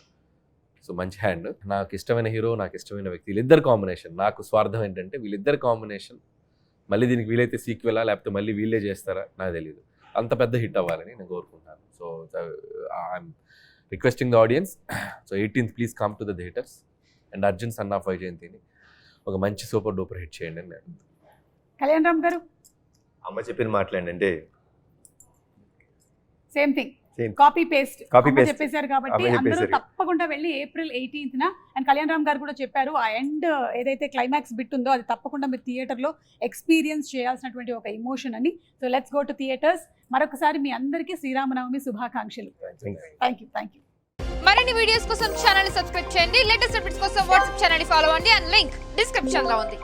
సో మంచి హ్యాండ్. నాకు ఇష్టమైన హీరో, నాకు ఇష్టమైన వ్యక్తి, వీళ్ళిద్దరు కాంబినేషన్. నాకు స్వార్థం ఏంటంటే వీళ్ళిద్దరు కాంబినేషన్ మళ్ళీ దీనికి వీలైతే సీక్వెలా లేకపోతే మళ్ళీ వీళ్ళే చేస్తారా నాకు తెలియదు. అంత పెద్ద హిట్ అవ్వాలని నేను కోరుకుంటున్నాను. So I'm requesting the audience, so 18th please come to the theatres and Arjun son of వైజయంతిని ఒక మంచి సూపర్ డూపర్ హిట్ చేయండి అని నేను. కళ్యాణ్ రామ్ గారు? అమ్మ చెప్పిన మాట్లాడండి, సేమ్ థింగ్, కాపీ పేస్ట్ చెప్పేశారు కాబట్టి అమ్మ అందరూ చెప్పేశారు. తప్పకుండా వెళ్ళి April 18th. And Kalyan Ram గారు కూడా చెప్పారు, ఆ ఎండ్ ఏదైతే క్లైమాక్స్ బిట్ ఉందో అది తప్పకుండా మీరు థియేటర్లో ఎక్స్పీరియన్స్ చేయాల్సినటువంటి ఒక ఎమోషన్ అని. So let's go to theatres. మరొకసారి మీ అందరికీ శ్రీరామనవమి శుభాకాంక్షలు. Thank you. మరిన్ని వీడియోస్ కోసం ఛానల్ సబ్స్క్రైబ్ చేయండి. లేటెస్ట్ అప్డేట్స్ కోసం వాట్సాప్ ఛానల్ ఫాలో అవ్వండి. అండ్ లింక్ డిస్క్రిప్షన్ లో ఉంది.